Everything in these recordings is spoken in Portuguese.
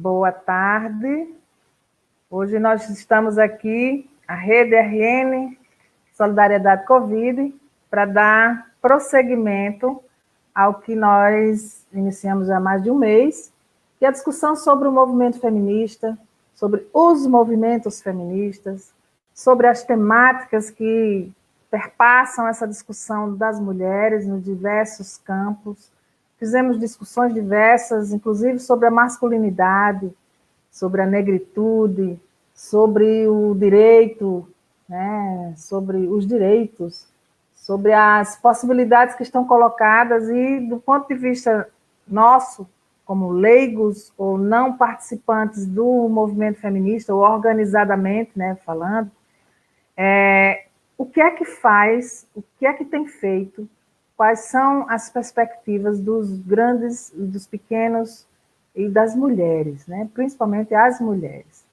Boa tarde. Hoje nós estamos aqui, a Rede RN Solidariedade Covid, para dar prosseguimento ao que nós iniciamos há mais de um mês, que é a discussão sobre o movimento feminista, sobre os movimentos feministas, sobre as temáticas que perpassam essa discussão das mulheres nos diversos campos. Fizemos discussões diversas, inclusive sobre a masculinidade, sobre a negritude, sobre o direito, né, sobre os direitos, sobre as possibilidades que estão colocadas e, do ponto de vista nosso, como leigos ou não participantes do movimento feminista, ou organizadamente, né, falando, o que é que faz, o que é que tem feito, quais são as perspectivas dos grandes, dos pequenos e das mulheres, né, principalmente as mulheres.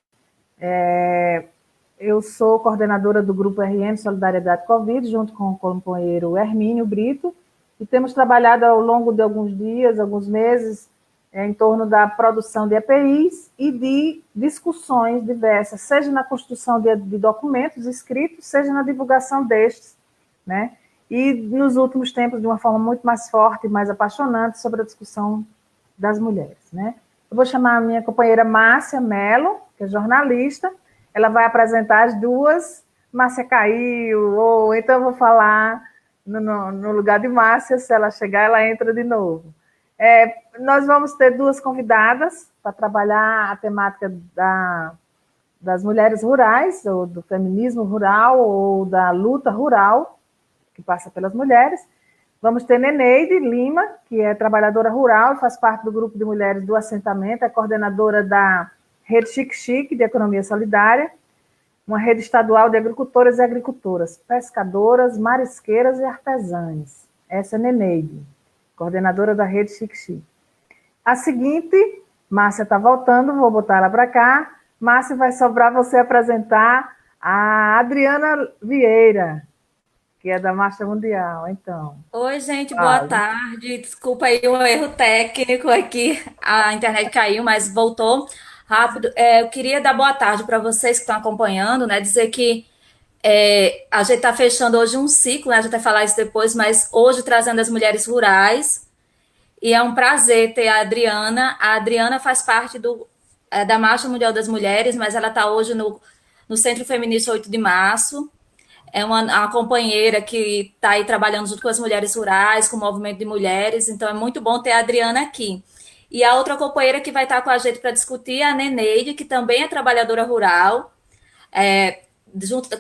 Eu sou coordenadora do Grupo RN Solidariedade Covid, junto com o companheiro Hermínio Brito, e temos trabalhado ao longo de alguns dias, alguns meses, em torno da produção de EPIs e de discussões diversas, seja na construção de documentos escritos, seja na divulgação destes, né? E nos últimos tempos, de uma forma muito mais forte e mais apaixonante, sobre a discussão das mulheres, né? Eu vou chamar a minha companheira Márcia Mello, que é jornalista. Ela vai apresentar as duas. Márcia caiu, ou então eu vou falar no lugar de Márcia, se ela chegar, ela entra de novo. Nós vamos ter duas convidadas para trabalhar a temática das mulheres rurais, ou do feminismo rural, ou da luta rural, que passa pelas mulheres. Vamos ter Neneide Lima, que é trabalhadora rural e faz parte do grupo de mulheres do assentamento, é coordenadora da Rede Chique Chique, de Economia Solidária, uma rede estadual de agricultoras e agricultoras, pescadoras, marisqueiras e artesãs. Essa é Neneide, coordenadora da Rede Chique Chique. A seguinte, Márcia está voltando, vou botar ela para cá. Márcia, vai sobrar você apresentar a Adriana Vieira, que é da Marcha Mundial, então. Oi, gente, boa tarde. Desculpa aí o erro técnico aqui. A internet caiu, mas voltou rápido. Eu queria dar boa tarde para vocês que estão acompanhando, né? Dizer que a gente está fechando hoje um ciclo, né? A gente vai falar isso depois, mas hoje trazendo as mulheres rurais. E é um prazer ter a Adriana. A Adriana faz parte da Marcha Mundial das Mulheres, mas ela está hoje no Centro Feminista 8 de Março. É uma companheira que está aí trabalhando junto com as mulheres rurais, com o movimento de mulheres, então é muito bom ter a Adriana aqui. E a outra companheira que vai estar com a gente para discutir é a Neneide, que também é trabalhadora rural,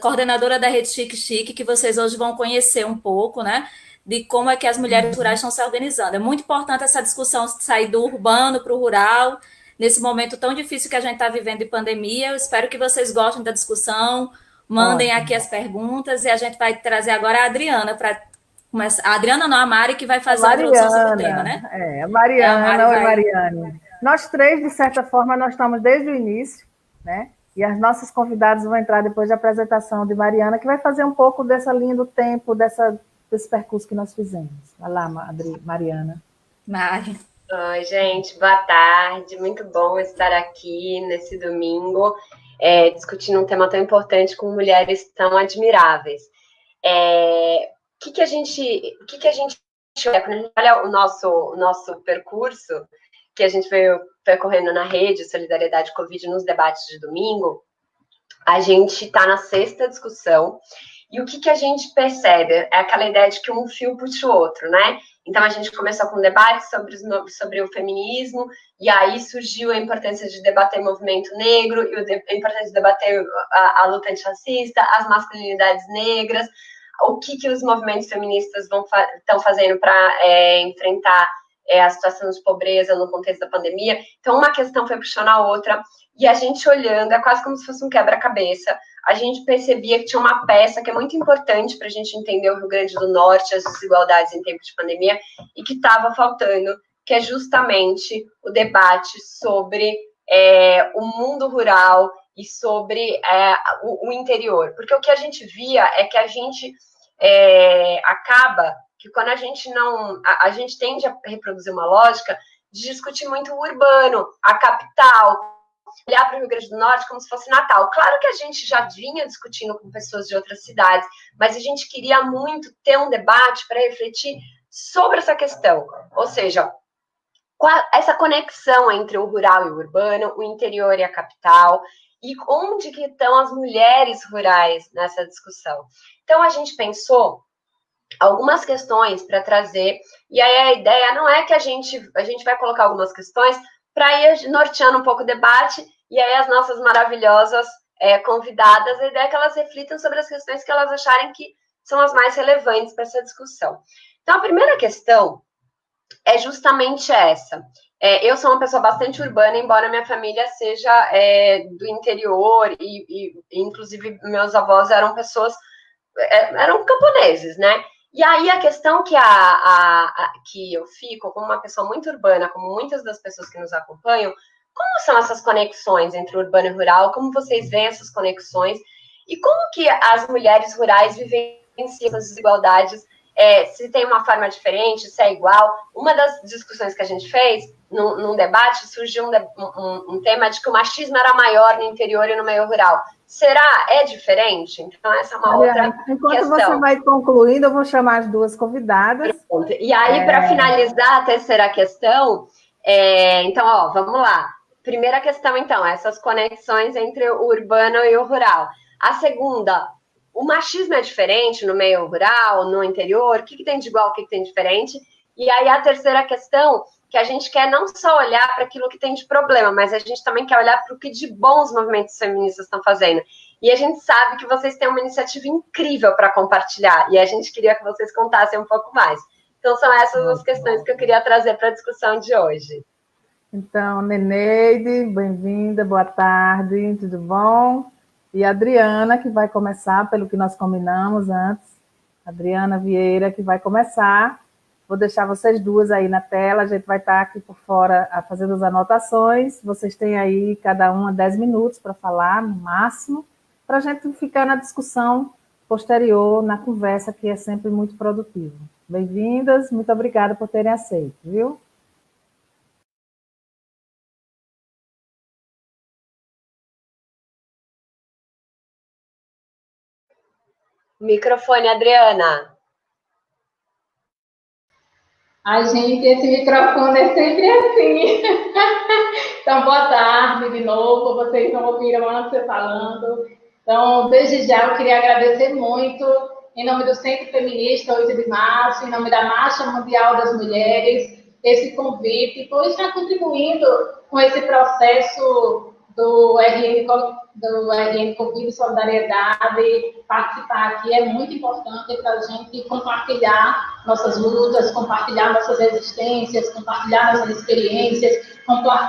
coordenadora da Rede Chique Chique, que vocês hoje vão conhecer um pouco, né? De como é que as mulheres rurais estão se organizando. É muito importante essa discussão de sair do urbano para o rural, nesse momento tão difícil que a gente está vivendo de pandemia. Eu espero que vocês gostem da discussão. Mandem aqui as perguntas e a gente vai trazer agora a Adriana para começar. A Adriana não, a Mari, que vai fazer a introdução sobre o tema, né? A Mariana, A oi Mari vai. Mariane. Nós três, de certa forma, nós estamos desde o início, né? E as nossas convidadas vão entrar depois da apresentação de Mariana, que vai fazer um pouco dessa linha do tempo, desse percurso que nós fizemos. Vai lá, Mariana. Mari. Oi, gente, boa tarde. Muito bom estar aqui nesse domingo, discutindo um tema tão importante com mulheres tão admiráveis. O que a gente olha, quando a gente olha o nosso percurso, que a gente veio percorrendo na rede Solidariedade Covid nos debates de domingo, a gente está na sexta discussão, e o que a gente percebe? É aquela ideia de que um fio puxa o outro, né? Então, a gente começou com um debate sobre o feminismo, e aí surgiu a importância de debater o movimento negro, e a importância de debater a luta antirracista, as masculinidades negras, o que os movimentos feministas estão fazendo para enfrentar a situação de pobreza no contexto da pandemia. Então, uma questão foi puxando a outra, e a gente olhando, é quase como se fosse um quebra-cabeça, a gente percebia que tinha uma peça que é muito importante para a gente entender o Rio Grande do Norte, as desigualdades em tempo de pandemia, e que estava faltando, que é justamente o debate sobre o mundo rural e sobre o interior. Porque o que a gente via é que a gente acaba que quando a gente tende a reproduzir uma lógica de discutir muito o urbano, a capital, olhar para o Rio Grande do Norte como se fosse Natal. Claro que a gente já vinha discutindo com pessoas de outras cidades, mas a gente queria muito ter um debate para refletir sobre essa questão, ou seja, essa conexão entre o rural e o urbano, o interior e a capital, e onde que estão as mulheres rurais nessa discussão. Então, a gente pensou algumas questões para trazer, e aí a ideia não é que a gente vai colocar algumas questões para ir norteando um pouco o debate, e aí as nossas maravilhosas convidadas, a ideia é que elas reflitam sobre as questões que elas acharem que são as mais relevantes para essa discussão. Então, a primeira questão é justamente essa. Eu sou uma pessoa bastante urbana, embora minha família seja do interior, e inclusive meus avós eram pessoas, eram camponeses, né? E aí a questão que eu fico, como uma pessoa muito urbana, como muitas das pessoas que nos acompanham, como são essas conexões entre o urbano e o rural? Como vocês veem essas conexões? E como que as mulheres rurais vivenciam essas desigualdades? Se tem uma forma diferente, se é igual. Uma das discussões que a gente fez, num debate, surgiu um tema de que o machismo era maior no interior e no meio rural. Será? É diferente? Então, essa é uma outra enquanto questão. Você vai concluindo, eu vou chamar as duas convidadas. Pronto. E aí, para finalizar a terceira questão, então, vamos lá. Primeira questão, então, essas conexões entre o urbano e o rural. A segunda, o machismo é diferente no meio rural, no interior? O que tem de igual, o que tem de diferente? E aí a terceira questão, que a gente quer não só olhar para aquilo que tem de problema, mas a gente também quer olhar para o que de bom os movimentos feministas estão fazendo. E a gente sabe que vocês têm uma iniciativa incrível para compartilhar, e a gente queria que vocês contassem um pouco mais. Então, são essas as questões que eu queria trazer para a discussão de hoje. Então, Neneide, bem-vinda, boa tarde, tudo bom? E a Adriana, que vai começar pelo que nós combinamos antes. Adriana Vieira, que vai começar. Vou deixar vocês duas aí na tela, a gente vai estar aqui por fora fazendo as anotações. Vocês têm aí, cada uma, 10 minutos para falar, no máximo, para a gente ficar na discussão posterior, na conversa, que é sempre muito produtiva. Bem-vindas, muito obrigada por terem aceito, viu? Microfone, Adriana. Ai, gente, esse microfone é sempre assim. Então, boa tarde de novo. Vocês não ouviram antes eu falando. Então, desde já, eu queria agradecer muito, em nome do Centro Feminista 8 de Março, em nome da Marcha Mundial das Mulheres, esse convite, por estar contribuindo com esse processo do RN Covid Solidariedade. Participar aqui é muito importante para a gente compartilhar nossas lutas, compartilhar nossas resistências, compartilhar nossas experiências,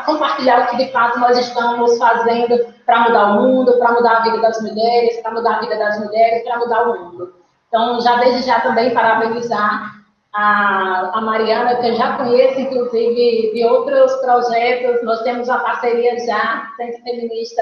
compartilhar o que de fato nós estamos fazendo para mudar o mundo, para mudar a vida das mulheres, para mudar a vida das mulheres, para mudar o mundo. Então, desde já também parabenizar a Mariana, que eu já conheço, inclusive, de outros projetos. Nós temos uma parceria já, Centro Feminista,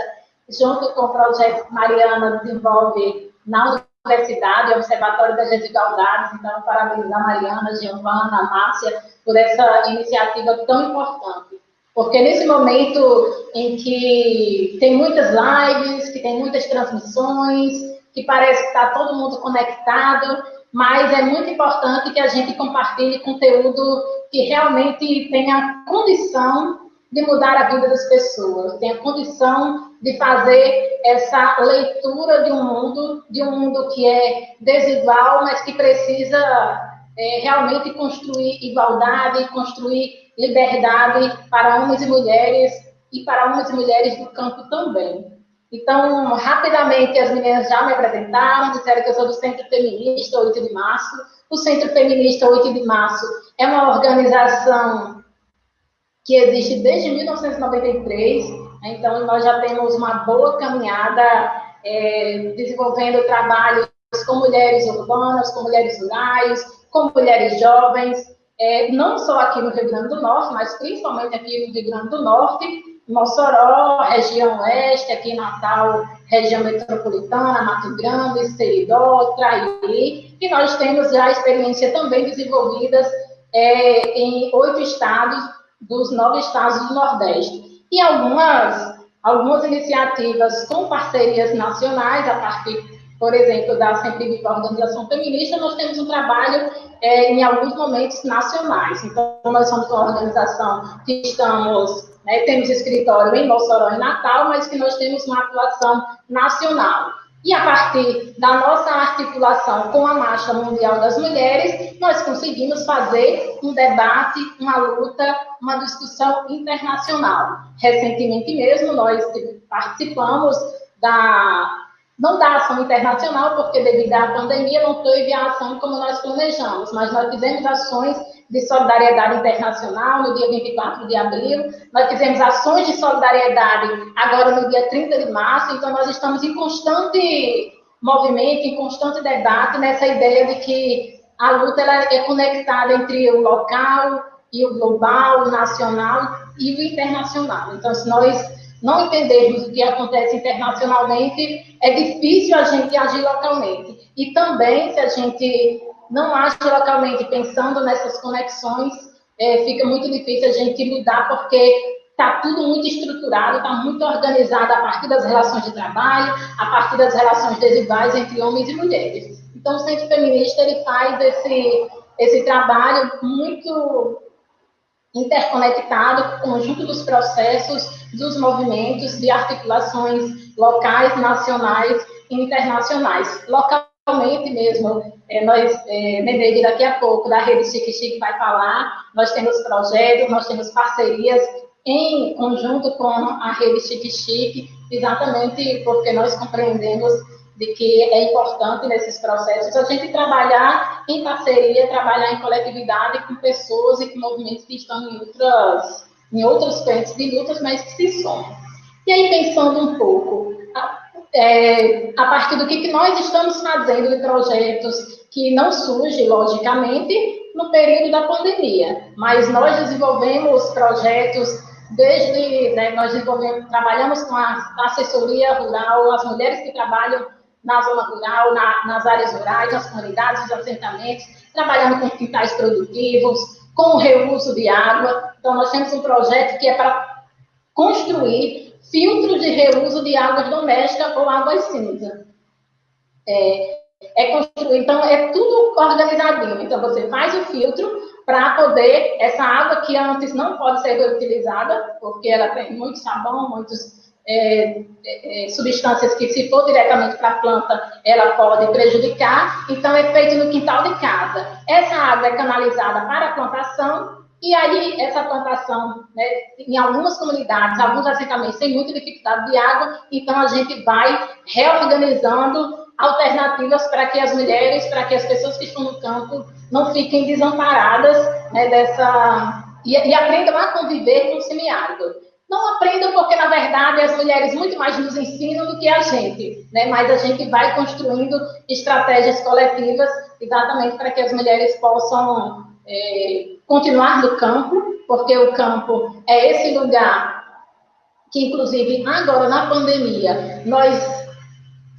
junto com o projeto que Mariana desenvolve na universidade, o Observatório das Desigualdades. Então, parabenizar a Mariana, a Giovana, a Márcia, por essa iniciativa tão importante. Porque nesse momento em que tem muitas lives, que tem muitas transmissões, que parece que está todo mundo conectado, mas é muito importante que a gente compartilhe conteúdo que realmente tenha condição de mudar a vida das pessoas, tenha condição de fazer essa leitura de um mundo que é desigual, mas que precisa realmente construir igualdade, construir liberdade para homens e mulheres, e para homens e mulheres do campo também. Então, rapidamente, as meninas já me apresentaram, disseram que eu sou do Centro Feminista 8 de Março. O Centro Feminista 8 de Março é uma organização que existe desde 1993, então nós já temos uma boa caminhada desenvolvendo trabalhos com mulheres urbanas, com mulheres rurais, com mulheres jovens, não só aqui no Rio Grande do Norte, mas principalmente aqui no Rio Grande do Norte, Mossoró, região oeste, aqui em Natal, região metropolitana, Mato Grosso, Seridó, Trairi, e nós temos já experiência também desenvolvidas em 8 estados, dos 9 estados do Nordeste. E algumas iniciativas com parcerias nacionais, a partir, por exemplo, da Sempre Viva Organização Feminista, nós temos um trabalho em alguns momentos nacionais. Então, nós somos uma organização que temos escritório em Mossoró e Natal, mas que nós temos uma atuação nacional. E a partir da nossa articulação com a Marcha Mundial das Mulheres, nós conseguimos fazer um debate, uma luta, uma discussão internacional. Recentemente mesmo, nós participamos não da ação internacional, porque devido à pandemia não teve a ação como nós planejamos, mas nós fizemos ações de solidariedade internacional no dia 24 de abril, nós fizemos ações de solidariedade agora no dia 30 de março, então nós estamos em constante movimento, em constante debate nessa ideia de que a luta ela é conectada entre o local e o global, o nacional e o internacional. Então, se nós não entendermos o que acontece internacionalmente, é difícil a gente agir localmente. E também, se a gente não age localmente pensando nessas conexões, fica muito difícil a gente mudar, porque está tudo muito estruturado, está muito organizado a partir das relações de trabalho, a partir das relações desiguais entre homens e mulheres. Então, o Centro Feminista ele faz esse trabalho muito interconectado com o conjunto dos processos, dos movimentos, de articulações locais, nacionais e internacionais. Localmente mesmo, Neneide daqui a pouco, da Rede Chique Chique vai falar, nós temos projetos, nós temos parcerias em conjunto com a Rede Chique Chique, exatamente porque nós compreendemos de que é importante nesses processos a gente trabalhar em parceria, trabalhar em coletividade com pessoas e com movimentos que estão em outras frentes de lutas, mas que se somam. E aí, pensando um pouco, a partir do que nós estamos fazendo em projetos que não surgem, logicamente, no período da pandemia, mas nós desenvolvemos projetos trabalhamos com a assessoria rural, as mulheres que trabalham na zona rural, nas áreas rurais, nas comunidades, nos assentamentos, trabalhando com quintais produtivos, com o reuso de água. Então, nós temos um projeto que é para construir filtros de reuso de águas domésticas ou águas cinza. Então, é tudo organizadinho. Então, você faz o filtro para poder, essa água que antes não pode ser reutilizada, porque ela tem muito sabão, muitas substâncias que, se for diretamente para a planta, ela pode prejudicar. Então, é feito no quintal de casa. Essa água é canalizada para a plantação, e aí essa plantação, em algumas comunidades, alguns assentamentos têm muita dificuldade de água, então a gente vai reorganizando alternativas para que as mulheres, para que as pessoas que estão no campo não fiquem desamparadas e aprendam a conviver com o semiárido. Não aprendam porque, na verdade, as mulheres muito mais nos ensinam do que a gente, mas a gente vai construindo estratégias coletivas exatamente para que as mulheres possam continuar no campo, porque o campo é esse lugar que, inclusive, agora na pandemia,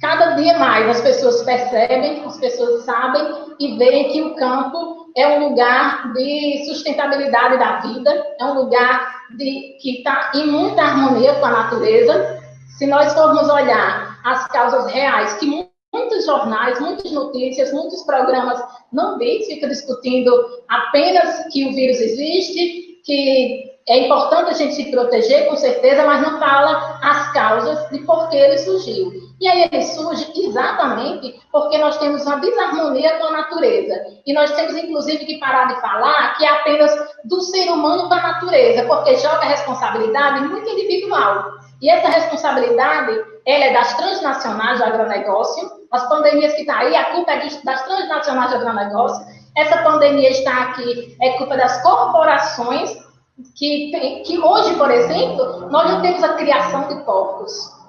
cada dia mais as pessoas percebem, as pessoas sabem e veem que o campo é um lugar de sustentabilidade da vida, é um lugar que está em muita harmonia com a natureza. Se nós formos olhar as causas reais, que muitos jornais, muitas notícias, muitos programas não ficam discutindo apenas que o vírus existe, que é importante a gente se proteger, com certeza, mas não fala as causas de por que ele surgiu. E aí ele surge exatamente porque nós temos uma desarmonia com a natureza. E nós temos, inclusive, que parar de falar que é apenas do ser humano com a natureza, porque joga a responsabilidade muito individual. E essa responsabilidade, ela é das transnacionais do agronegócio. As pandemias que estão aí, a culpa é das transnacionais do agronegócio. Essa pandemia está aqui, é culpa das corporações, que hoje, por exemplo, nós não temos a criação de porcos.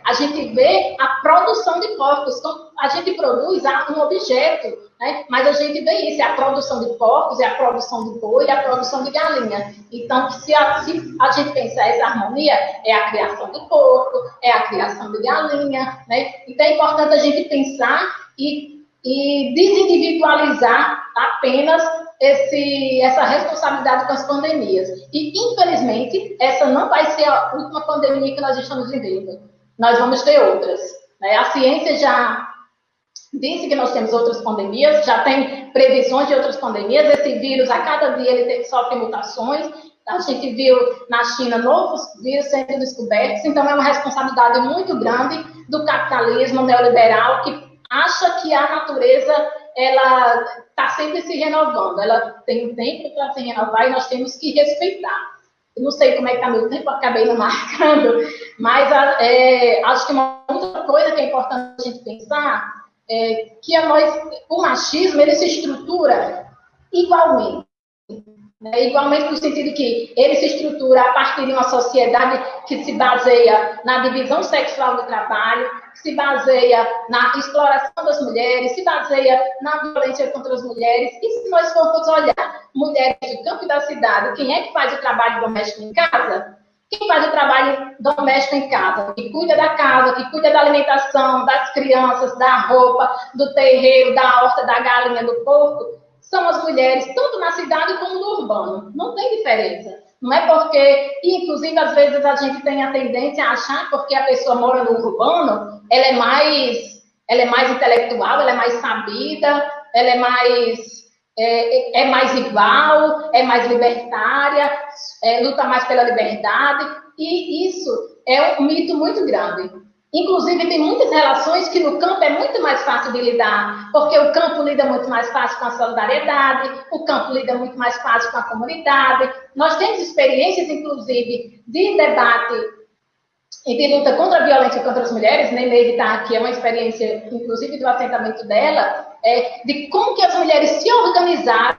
A gente vê a produção de porcos, então a gente produz um objeto, mas a gente vê isso, é a produção de porcos, é a produção de boi, é a produção de galinha. Então, se a gente pensar essa harmonia, é a criação de porco, é a criação de galinha, Então é importante a gente pensar e desindividualizar apenas essa responsabilidade com as pandemias. E, infelizmente, essa não vai ser a última pandemia que nós estamos vivendo. Nós vamos ter outras. Né? A ciência já disse que nós temos outras pandemias, já tem previsões de outras pandemias. Esse vírus, a cada dia, ele sofre mutações. A gente viu na China novos vírus sendo descobertos. Então, é uma responsabilidade muito grande do capitalismo neoliberal, que acha que a natureza ela está sempre se renovando. Ela tem um tempo para se renovar e nós temos que respeitar. Eu não sei como é que está meu tempo, acabei não marcando, mas acho que uma outra coisa que é importante a gente pensar que o machismo ele se estrutura igualmente. Igualmente no sentido que ele se estrutura a partir de uma sociedade que se baseia na divisão sexual do trabalho, que se baseia na exploração das mulheres, se baseia na violência contra as mulheres. E se nós formos olhar mulheres do campo e da cidade, quem é que faz o trabalho doméstico em casa? Quem faz o trabalho doméstico em casa? Que cuida da casa, que cuida da alimentação, das crianças, da roupa, do terreiro, da horta, da galinha, do porco, são as mulheres, tanto na cidade como no urbano. Não tem diferença. Não é porque, inclusive, às vezes a gente tem a tendência a achar porque a pessoa mora no urbano, ela é mais intelectual, ela é mais sabida, ela é mais igual, é mais libertária, luta mais pela liberdade, e isso é um mito muito grande. Inclusive, tem muitas relações que no campo é muito mais fácil de lidar, porque o campo lida muito mais fácil com a solidariedade, o campo lida muito mais fácil com a comunidade. Nós temos experiências, inclusive, de debate e de luta contra a violência contra as mulheres, nem Neide está aqui, é uma experiência, inclusive, do assentamento dela, de como que as mulheres se organizaram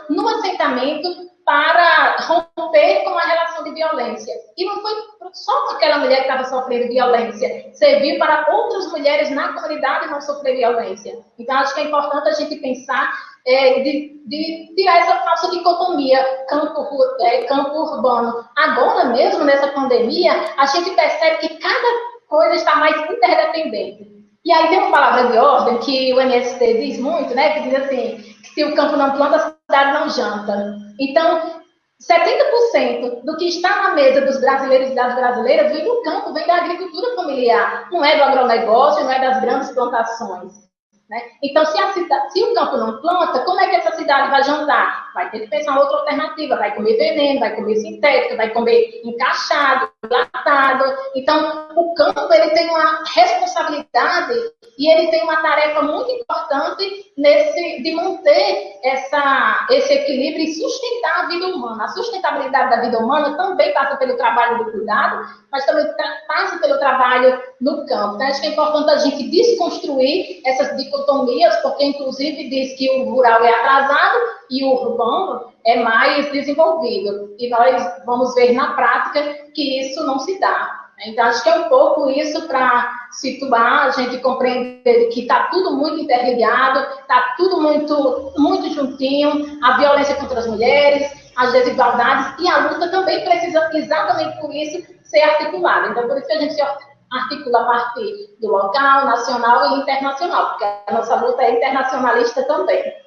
no assentamento para romper com a relação de violência. E não foi só aquela mulher que estava sofrendo violência, serviu para outras mulheres na comunidade não sofrer violência. Então, acho que é importante a gente pensar de tirar essa falsa dicotomia campo urbano. Agora mesmo, nessa pandemia, a gente percebe que cada coisa está mais interdependente. E aí tem uma palavra de ordem que o MST diz muito, né, que diz assim, que se o campo não planta, a cidade não janta. Então, 70% do que está na mesa dos brasileiros e das brasileiras vem do campo, vem da agricultura familiar, não é do agronegócio, não é das grandes plantações. Né? Então, se o campo não planta, como é que essa cidade vai jantar? Vai ter que pensar outra alternativa, vai comer veneno, vai comer sintético, vai comer encaixado, latado. Então, o campo ele tem uma responsabilidade e ele tem uma tarefa muito importante de manter esse equilíbrio e sustentar a vida humana. A sustentabilidade da vida humana também passa pelo trabalho do cuidado, mas também passa pelo trabalho no campo. Então, acho que é importante a gente desconstruir essas dicotomias, porque, inclusive, diz que o rural é atrasado e o urbano é mais desenvolvido. E nós vamos ver na prática que isso não se dá. Então, acho que é um pouco isso para situar, a gente compreender que está tudo muito interligado, está tudo muito, muito juntinho, a violência contra as mulheres, as desigualdades, e a luta também precisa, exatamente por isso, ser articulada. Então, por isso que a gente se articula a partir do local, nacional e internacional, porque a nossa luta é internacionalista também.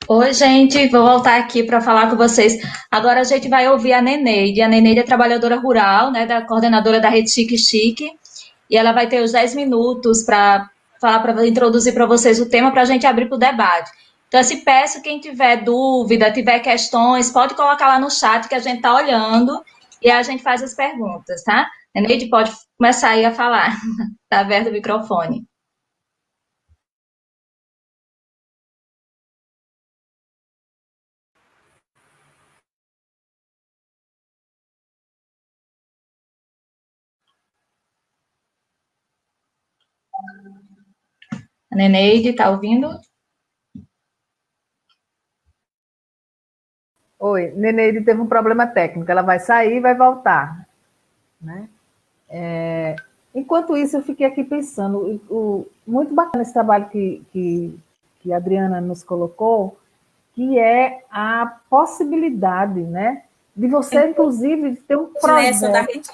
Oi, gente, vou voltar aqui para falar com vocês. Agora a gente vai ouvir a Neneide. A Neneide é trabalhadora rural, né, da coordenadora da Rede Chique Chique, e ela vai ter os 10 minutos para falar, para introduzir para vocês o tema para a gente abrir para o debate. Então, eu se peço, quem tiver dúvida, tiver questões, pode colocar lá no chat que a gente está olhando e a gente faz as perguntas, tá? Neneide, pode começar aí a falar. Está aberto o microfone. A Neneide, está ouvindo? Oi, Neneide teve um problema técnico, ela vai sair e vai voltar. Né? Enquanto isso, eu fiquei aqui pensando, muito bacana esse trabalho que a Adriana nos colocou, que é a possibilidade, né, de você, inclusive, ter um Nessa da projeto. rede.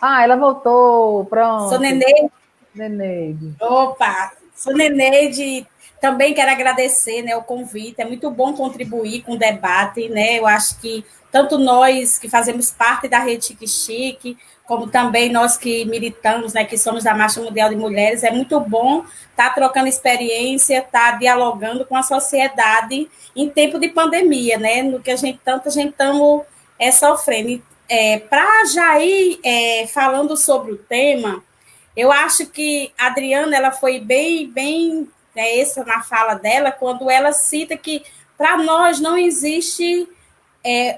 Ah, ela voltou, pronto. Sou Neneide. Neneide. Opa, sou Neneide. Também quero agradecer, né, o convite. É muito bom contribuir com o debate, né? Eu acho que tanto nós que fazemos parte da Rede Chique Chique, como também nós que militamos, né, que somos da Marcha Mundial de Mulheres, é muito bom estar trocando experiência, estar dialogando com a sociedade em tempo de pandemia, né? No que tanta gente estamos sofrendo. Para já ir falando sobre o tema, eu acho que a Adriana ela foi bem essa na fala dela, quando ela cita que para nós não existe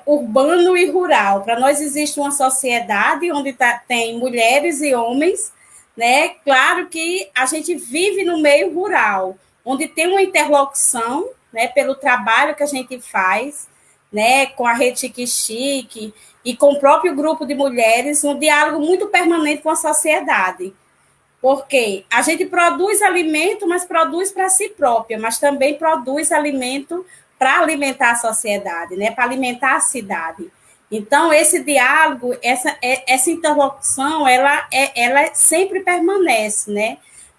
urbano e rural. Para nós existe uma sociedade onde tem mulheres e homens, né? Claro que a gente vive no meio rural, onde tem uma interlocução, né, pelo trabalho que a gente faz, né, com a Rede Chique Chique e com o próprio grupo de mulheres, um diálogo muito permanente com a sociedade. Porque a gente produz alimento, mas produz para si própria, mas também produz alimento para alimentar a sociedade, né? Para alimentar a cidade. Então, esse diálogo, essa interlocução, ela sempre permanece, né?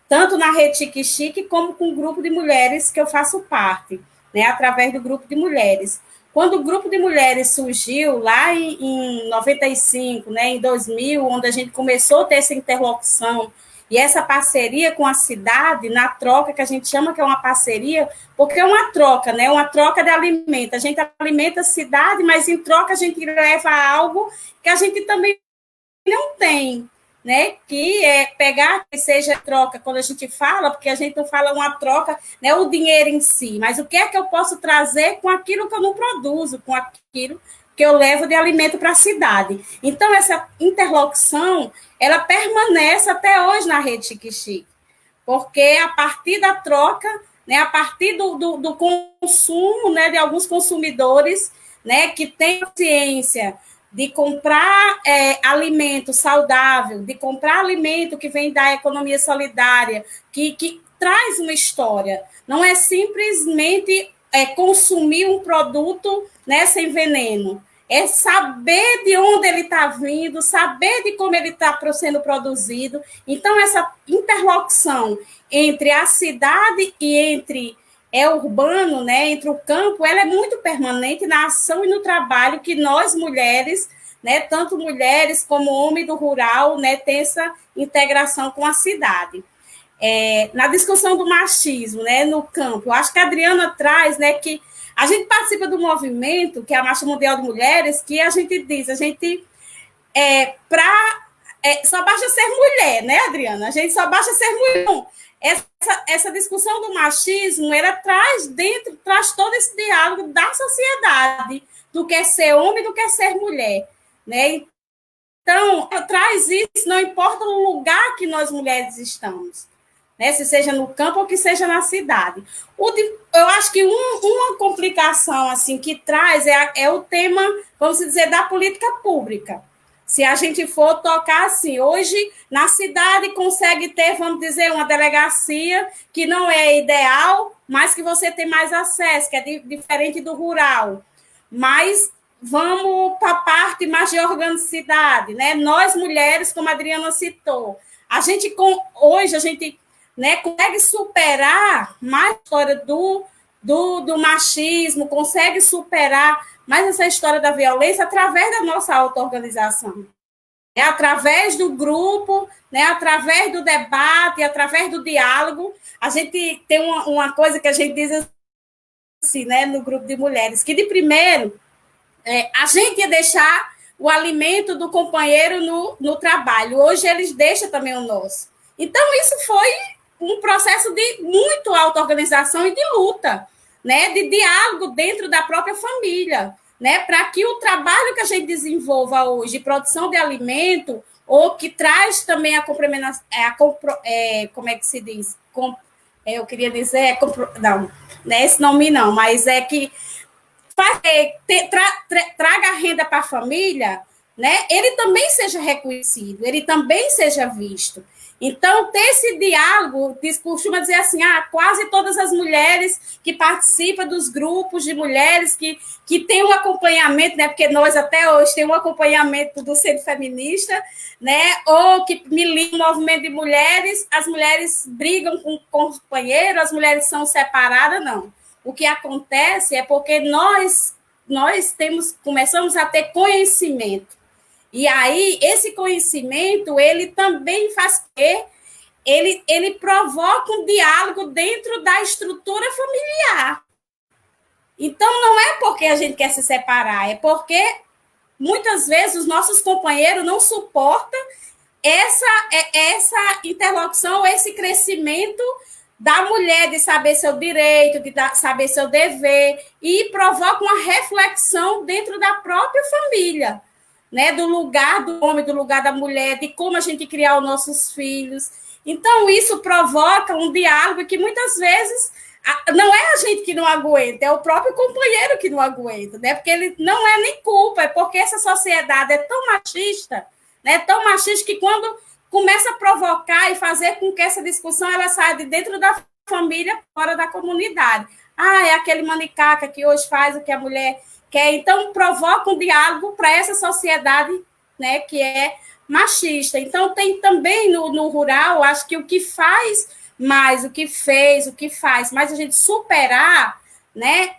Tanto na Rede Chique Chique, como com o grupo de mulheres que eu faço parte, né? Através do grupo de mulheres. Quando o grupo de mulheres surgiu, lá em 95, né, em 2000, onde a gente começou a ter essa interlocução e essa parceria com a cidade, na troca, que a gente chama que é uma parceria, porque é uma troca, né? Uma troca de alimento. A gente alimenta a cidade, mas em troca a gente leva algo que a gente também não tem, né? Que é pegar, que seja troca, quando a gente fala, porque a gente não fala uma troca, né? O dinheiro em si, mas o que é que eu posso trazer com aquilo que eu não produzo, com aquilo que eu levo de alimento para a cidade. Então, essa interlocução, ela permanece até hoje na Rede Chique Chique, porque a partir da troca, né, a partir do consumo, né, de alguns consumidores, né, que têm consciência de comprar alimento saudável, de comprar alimento que vem da economia solidária, que traz uma história. Não é simplesmente consumir um produto, né, sem veneno. É saber de onde ele está vindo, saber de como ele está sendo produzido. Então, essa interlocução entre a cidade e entre urbano, né, entre o campo, ela é muito permanente na ação e no trabalho que nós, mulheres, né, tanto mulheres como homem do rural, né, tem essa integração com a cidade. Na discussão do machismo, né, no campo, eu acho que a Adriana traz, né, que a gente participa do movimento, que é a Marcha Mundial de Mulheres, que a gente diz, só basta ser mulher, né, Adriana? A gente só basta ser mulher. Não. Essa discussão do machismo, ela traz todo esse diálogo da sociedade, do que é ser homem e do que é ser mulher, né? Então, traz isso, não importa o lugar que nós mulheres estamos, né? Se seja no campo ou que seja na cidade. Eu acho que uma complicação assim que traz é o tema, vamos dizer, da política pública. Se a gente for tocar assim, hoje na cidade consegue ter, vamos dizer, uma delegacia que não é ideal, mas que você tem mais acesso, que é diferente do rural. Mas vamos para a parte mais de organicidade, né? Nós, mulheres, como a Adriana citou, hoje a gente, né, consegue superar mais a história do machismo, consegue superar mais essa história da violência através da nossa auto-organização. Através do grupo, né, através do debate, através do diálogo. A gente tem uma coisa que a gente diz assim, né, no grupo de mulheres, que de primeiro a gente ia deixar o alimento do companheiro no trabalho. Hoje eles deixam também o nosso. Então, isso foi um processo de muito auto-organização e de luta, né, de diálogo dentro da própria família, né, para que o trabalho que a gente desenvolva hoje, de produção de alimento, ou que traz também como é que se diz? Eu queria dizer, não, não é esse nome não, mas é que traga renda para a família, né, ele também seja reconhecido, ele também seja visto. Então, ter esse diálogo, costuma dizer assim, quase todas as mulheres que participam dos grupos de mulheres que têm um acompanhamento, né, porque nós até hoje temos um acompanhamento do Centro Feminista, né, ou que militam no movimento de mulheres, as mulheres brigam com o companheiro, as mulheres são separadas, não. O que acontece é porque nós começamos a ter conhecimento. E aí, esse conhecimento, ele também faz que ele provoca um diálogo dentro da estrutura familiar. Então, não é porque a gente quer se separar, é porque, muitas vezes, os nossos companheiros não suportam essa interlocução, esse crescimento da mulher de saber seu direito, de saber seu dever, e provoca uma reflexão dentro da própria família, né, do lugar do homem, do lugar da mulher, de como a gente criar os nossos filhos. Então, isso provoca um diálogo que, muitas vezes, não é a gente que não aguenta, é o próprio companheiro que não aguenta, né? Porque ele não é nem culpa, é porque essa sociedade é tão machista, né? Tão machista que quando começa a provocar e fazer com que essa discussão ela saia de dentro da família, fora da comunidade. É aquele manicaca que hoje faz o que a mulher quer. Então, provoca um diálogo para essa sociedade, né, que é machista. Então, tem também no rural, acho que o que faz mais, o que fez, o que faz mais a gente superar, né,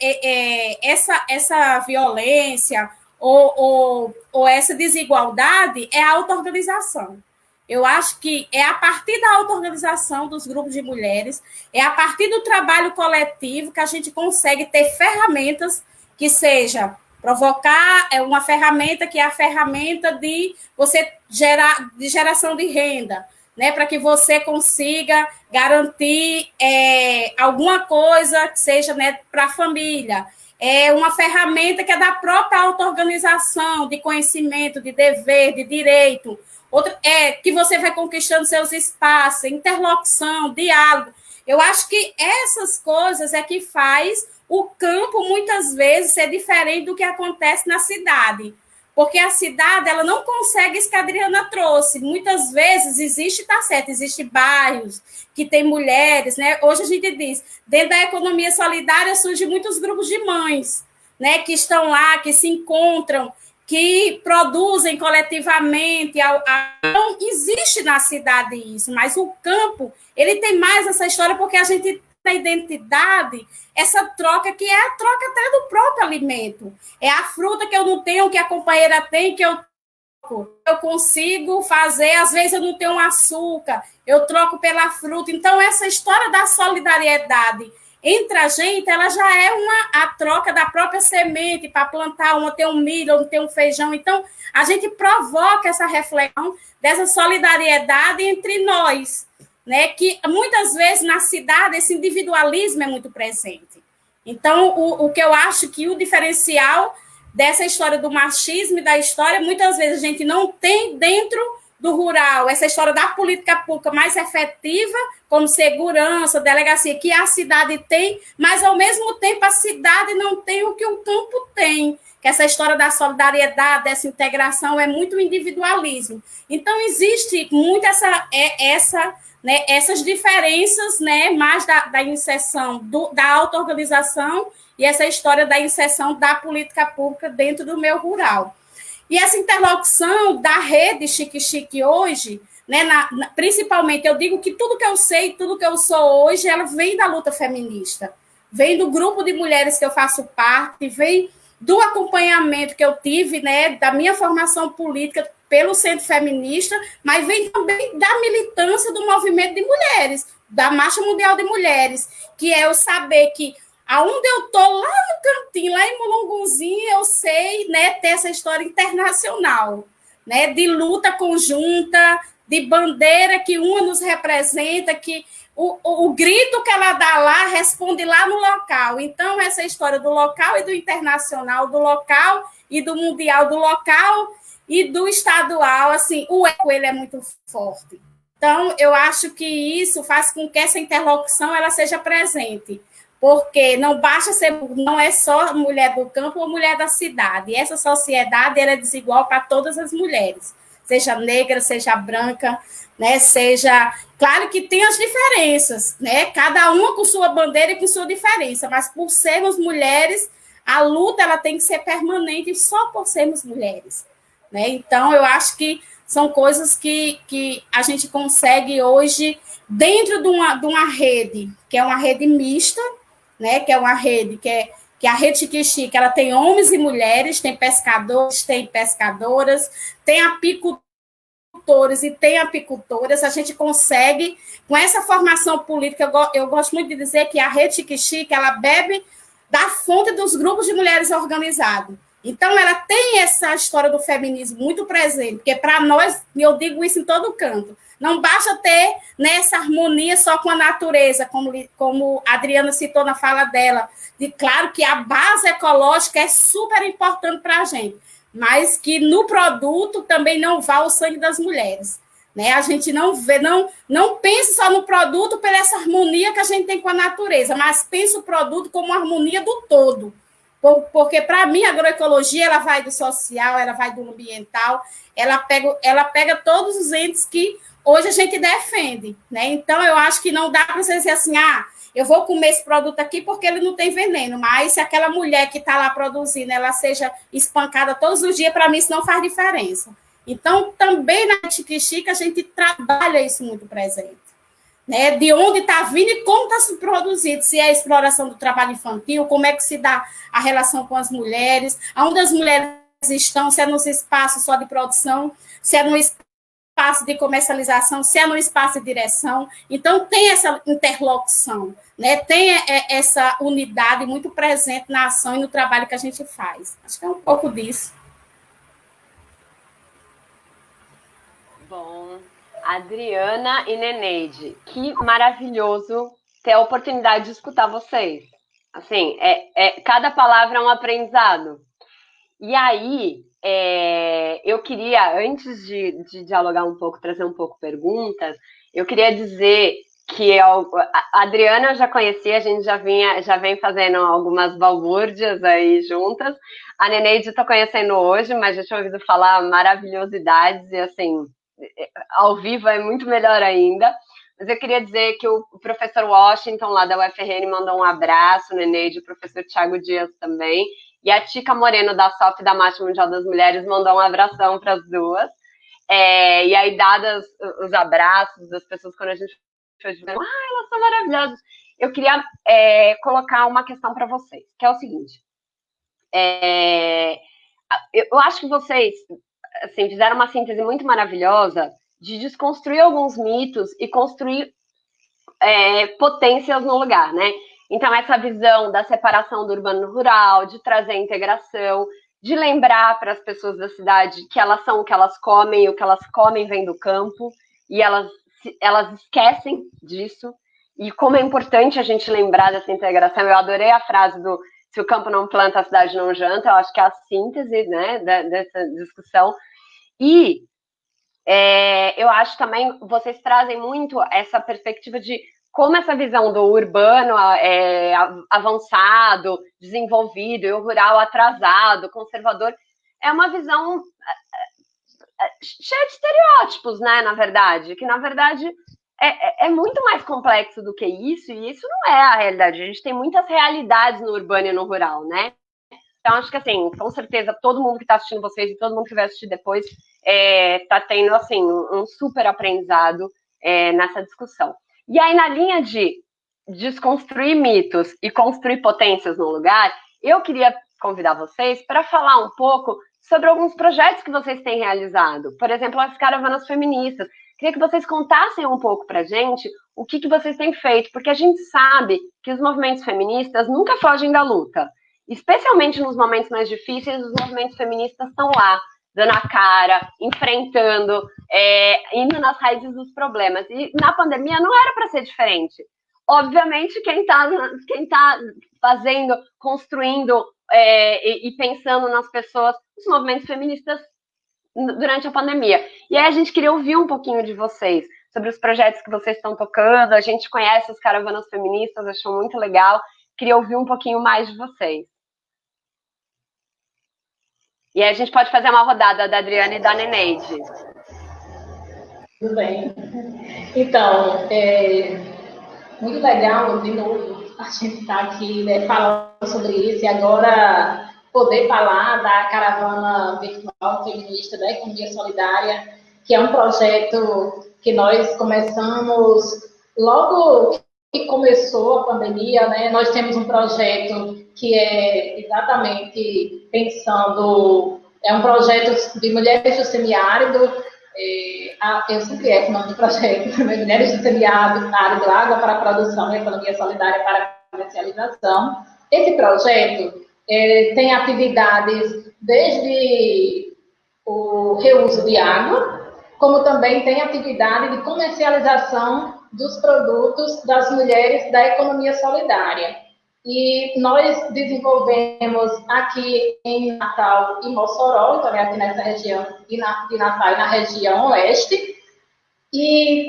essa violência ou essa desigualdade é a auto-organização. Eu acho que é a partir da auto-organização dos grupos de mulheres, é a partir do trabalho coletivo que a gente consegue ter ferramentas que seja provocar uma ferramenta que é a ferramenta de você de geração de renda, né, para que você consiga garantir alguma coisa que seja, né, para a família. É uma ferramenta que é da própria auto-organização, de conhecimento, de dever, de direito. Outra é que você vai conquistando seus espaços, interlocução, diálogo. Eu acho que essas coisas é que faz o campo, muitas vezes, ser diferente do que acontece na cidade. Porque a cidade ela não consegue isso que a Adriana trouxe. Muitas vezes existe, tá certo, existe bairros que tem mulheres, né? Hoje a gente diz, dentro da economia solidária surgem muitos grupos de mães, né? Que estão lá, que se encontram, que produzem coletivamente. Não existe na cidade isso, mas o campo ele tem mais essa história porque a gente a identidade, essa troca que é a troca até do próprio alimento. É a fruta que eu não tenho, que a companheira tem, que eu consigo fazer, às vezes eu não tenho açúcar, eu troco pela fruta. Então, essa história da solidariedade entre a gente, ela já é a troca da própria semente para plantar, uma tem um milho, outra tem um feijão. Então, a gente provoca essa reflexão dessa solidariedade entre nós, né, que muitas vezes na cidade esse individualismo é muito presente. Então, o que eu acho que o diferencial dessa história do machismo e da história, muitas vezes a gente não tem dentro do rural essa história da política pública mais efetiva, como segurança, delegacia, que a cidade tem, mas ao mesmo tempo a cidade não tem o que o campo tem, que essa história da solidariedade, dessa integração é muito individualismo. Então, existe muito né, essas diferenças, né, mais da inserção da auto-organização e essa história da inserção da política pública dentro do meio rural. E essa interlocução da rede Chique hoje, né, principalmente, eu digo que tudo que eu sei, tudo que eu sou hoje, ela vem da luta feminista, vem do grupo de mulheres que eu faço parte, vem do acompanhamento que eu tive, né, da minha formação política pelo Centro Feminista, mas vem também da militância do movimento de mulheres, da Marcha Mundial de Mulheres, que é eu saber que aonde eu estou, lá no cantinho, lá em Mulunguzinho, eu sei, né, ter essa história internacional, né, de luta conjunta, de bandeira que uma nos representa, que o grito que ela dá lá responde lá no local. Então, essa história do local e do internacional, do local e do mundial, do local e do estadual, assim, o eco ele é muito forte. Então, eu acho que isso faz com que essa interlocução ela seja presente. porque não basta ser, não é só mulher do campo ou mulher da cidade. E essa sociedade ela é desigual para todas as mulheres, seja negra, seja branca, né? Seja, claro que tem as diferenças, né? Cada uma com sua bandeira e com sua diferença, mas por sermos mulheres, a luta ela tem que ser permanente só por sermos mulheres, né? Então eu acho que são coisas que a gente consegue hoje dentro de uma rede, que é uma rede mista, né? Que é uma rede que a Rede Chique, ela tem homens e mulheres, tem pescadores, tem pescadoras, tem apicultores e tem apicultoras. A gente consegue, com essa formação política, eu gosto muito de dizer que a Rede Chique, ela bebe da fonte dos grupos de mulheres organizados. Então, ela tem essa história do feminismo muito presente, porque para nós, e eu digo isso em todo canto, não basta ter nessa harmonia só com a natureza, como a Adriana citou na fala dela, de claro que a base ecológica é super importante para a gente, mas que no produto também não vá o sangue das mulheres. Né? A gente não vê, não pense só no produto pela essa harmonia que a gente tem com a natureza, mas pense o produto como uma harmonia do todo. Porque, para mim, a agroecologia ela vai do social, ela vai do ambiental, ela pega todos os entes que hoje a gente defende. Né? Então, eu acho que não dá para você dizer assim, eu vou comer esse produto aqui porque ele não tem veneno, mas se aquela mulher que está lá produzindo, ela seja espancada todos os dias, para mim isso não faz diferença. Então, também na Chique a gente trabalha isso muito presente. Né? De onde está vindo e como está se produzindo, se é a exploração do trabalho infantil, como é que se dá a relação com as mulheres, onde as mulheres estão, se é nos espaços só de produção, se é no espaço de comercialização, se é no espaço de direção. Então, tem essa interlocução, né? Tem essa unidade muito presente na ação e no trabalho que a gente faz. Acho que é um pouco disso. Bom, Adriana e Neneide, que maravilhoso ter a oportunidade de escutar vocês. Assim, cada palavra é um aprendizado. E aí, eu queria, antes de dialogar um pouco, trazer um pouco perguntas, eu queria dizer que a Adriana eu já conhecia, a gente já vem fazendo algumas balbúrdias aí juntas. A Neneide eu tô conhecendo hoje, mas já tinha ouvido falar maravilhosidades e assim, ao vivo é muito melhor ainda. Mas eu queria dizer que o professor Washington, lá da UFRN, mandou um abraço, Neneide, o professor Thiago Dias também, e a Tica Moreno, da SOF da Marcha Mundial das Mulheres, mandou um abração para as duas. E aí, dados os abraços das pessoas, quando a gente foi dizendo, elas são maravilhosas, eu queria colocar uma questão para vocês, que é o seguinte. Eu acho que vocês assim, fizeram uma síntese muito maravilhosa de desconstruir alguns mitos e construir potências no lugar, né? Então, essa visão da separação do urbano e rural, de trazer a integração, de lembrar para as pessoas da cidade que elas são o que elas comem, e o que elas comem vem do campo, e elas esquecem disso, e como é importante a gente lembrar dessa integração. Eu adorei a frase do se o campo não planta, a cidade não janta, eu acho que é a síntese, né, dessa discussão. E eu acho também, vocês trazem muito essa perspectiva de como essa visão do urbano avançado, desenvolvido, e o rural atrasado, conservador, é uma visão cheia de estereótipos, né, na verdade, que na verdade é muito mais complexo do que isso, e isso não é a realidade. A gente tem muitas realidades no urbano e no rural, né? Então, acho que, assim, com certeza, todo mundo que está assistindo vocês e todo mundo que vai assistir depois está tendo, assim, um super aprendizado nessa discussão. E aí, na linha de desconstruir mitos e construir potências no lugar, eu queria convidar vocês para falar um pouco sobre alguns projetos que vocês têm realizado. Por exemplo, as caravanas feministas. Queria que vocês contassem um pouco para a gente o que vocês têm feito, porque a gente sabe que os movimentos feministas nunca fogem da luta. Especialmente nos momentos mais difíceis, os movimentos feministas estão lá, dando a cara, enfrentando, indo nas raízes dos problemas. E na pandemia não era para ser diferente. Obviamente, quem está fazendo, construindo e pensando nas pessoas, os movimentos feministas durante a pandemia. E aí a gente queria ouvir um pouquinho de vocês sobre os projetos que vocês estão tocando. A gente conhece as caravanas feministas, achou muito legal. queria ouvir um pouquinho mais de vocês. E aí a gente pode fazer uma rodada da Adriana e da Neneide. Tudo bem. Então, muito legal, de novo, a gente estar aqui, né, falando sobre isso, e agora poder falar da Caravana Virtual Feminista da Economia Solidária, que é um projeto que nós começamos logo que começou a pandemia, né? Nós temos um projeto que é exatamente pensando, é um projeto de mulheres do semiárido, eu sempre erro o nome do projeto, né? Mulheres do semiárido, água para a produção e economia solidária para a comercialização. Esse projeto tem atividades desde o reuso de água, como também tem atividade de comercialização dos produtos das mulheres da economia solidária. E nós desenvolvemos aqui em Natal e Mossoró, também aqui nessa região de Natal e na região oeste. E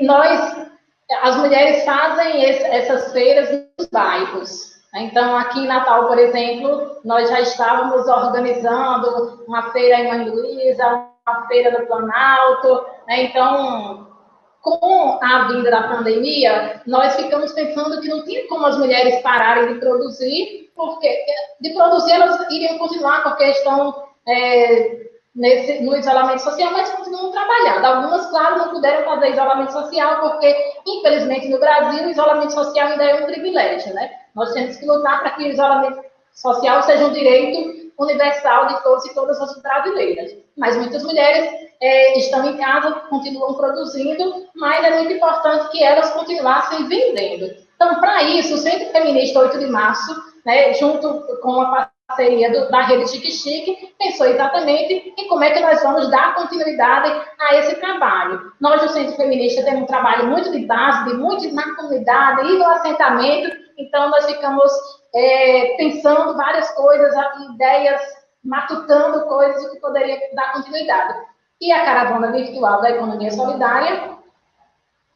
as mulheres fazem essas feiras nos bairros. Então, aqui em Natal, por exemplo, nós já estávamos organizando uma feira em Mãe Luísa, uma feira no Planalto, né? Então, com a vinda da pandemia, nós ficamos pensando que não tinha como as mulheres pararem de produzir, porque elas iriam continuar com a questão no isolamento social, mas continuam trabalhando. Algumas, claro, não puderam fazer isolamento social, porque, infelizmente, no Brasil, o isolamento social ainda é um privilégio, né? Nós temos que lutar para que o isolamento social seja um direito universal de todos e todas as brasileiras. Mas muitas mulheres estão em casa, continuam produzindo, mas é muito importante que elas continuassem vendendo. Então, para isso, o Centro Feminista 8 de Março, né, junto com a parceria da Rede Chique Chique, pensou exatamente em como é que nós vamos dar continuidade a esse trabalho. Nós, do Centro Feminista, temos um trabalho muito de base, muito na comunidade e no assentamento, então nós ficamos pensando várias coisas, ideias, matutando coisas que poderia dar continuidade. E a Caravana Virtual da Economia Solidária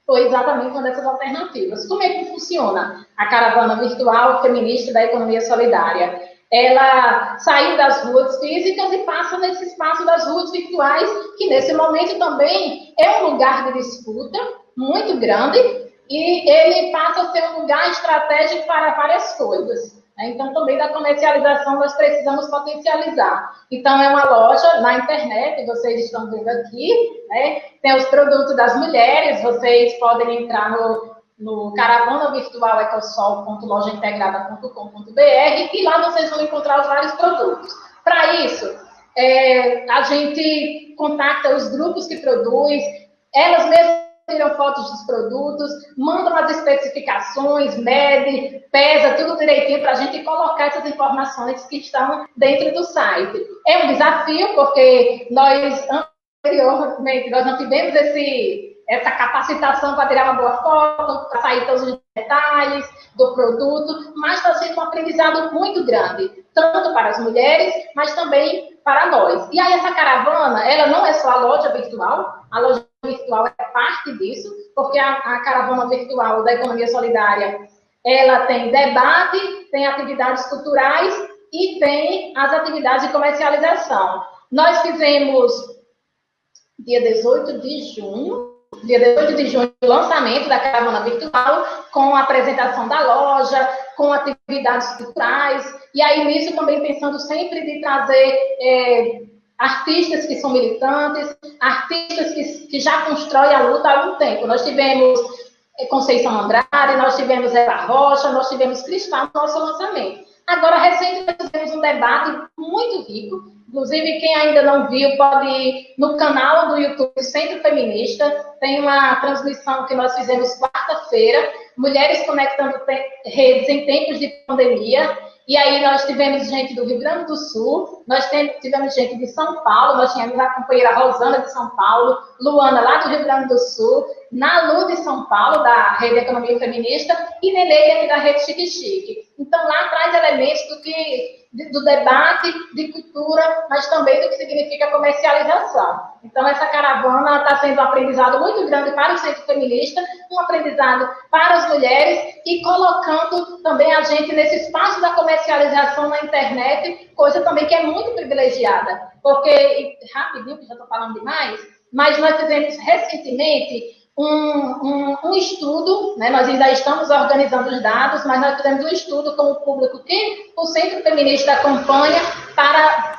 foi exatamente uma dessas alternativas. Como é que funciona a Caravana Virtual Feminista da Economia Solidária? Ela saiu das ruas físicas e passa nesse espaço das ruas virtuais, que nesse momento também é um lugar de disputa muito grande, e ele passa a ser um lugar estratégico para várias coisas. Então, também da comercialização nós precisamos potencializar. Então, é uma loja na internet, vocês estão vendo aqui, né? Tem os produtos das mulheres, vocês podem entrar no caravanavirtualecosol.lojaintegrada.com.br e lá vocês vão encontrar os vários produtos. Para isso, a gente contacta os grupos que produzem, elas mesmas tiram fotos dos produtos, mandam as especificações, mede, pesa, tudo direitinho para a gente colocar essas informações que estão dentro do site. É um desafio, porque nós, anteriormente, nós não tivemos essa capacitação para tirar uma boa foto, para sair todos os detalhes do produto, mas está sendo um aprendizado muito grande, tanto para as mulheres, mas também para nós. E aí essa caravana, ela não é só a loja virtual virtual é parte disso, porque a Caravana Virtual da Economia Solidária, ela tem debate, tem atividades culturais e tem as atividades de comercialização. Nós fizemos, dia 18 de junho, o lançamento da Caravana Virtual, com a apresentação da loja, com atividades culturais, e aí nisso também pensando sempre de trazer artistas que são militantes, artistas que já constroem a luta há algum tempo. Nós tivemos Conceição Andrade, nós tivemos Eva Rocha, nós tivemos Cristal no nosso lançamento. Agora, recentemente, nós tivemos um debate muito rico, inclusive quem ainda não viu pode ir no canal do YouTube do Centro Feminista, tem uma transmissão que nós fizemos quarta-feira, Mulheres Conectando Redes em Tempos de Pandemia. E aí nós tivemos gente do Rio Grande do Sul, nós tivemos gente de São Paulo, nós tínhamos a companheira Rosana de São Paulo, Luana lá do Rio Grande do Sul, Nalu de São Paulo, da Rede Economia Feminista, e Neneide da Rede Chique Chique. Então, lá traz elementos do debate, de cultura, mas também do que significa comercialização. Então, essa caravana está sendo um aprendizado muito grande para o centro feminista, um aprendizado para as mulheres e colocando também a gente nesse espaço da comercialização na internet, coisa também que é muito privilegiada. Porque, rapidinho, que já estou falando demais, mas nós fizemos recentemente um estudo, né? Nós ainda estamos organizando os dados, mas nós fizemos um estudo com o público que o Centro Feminista acompanha para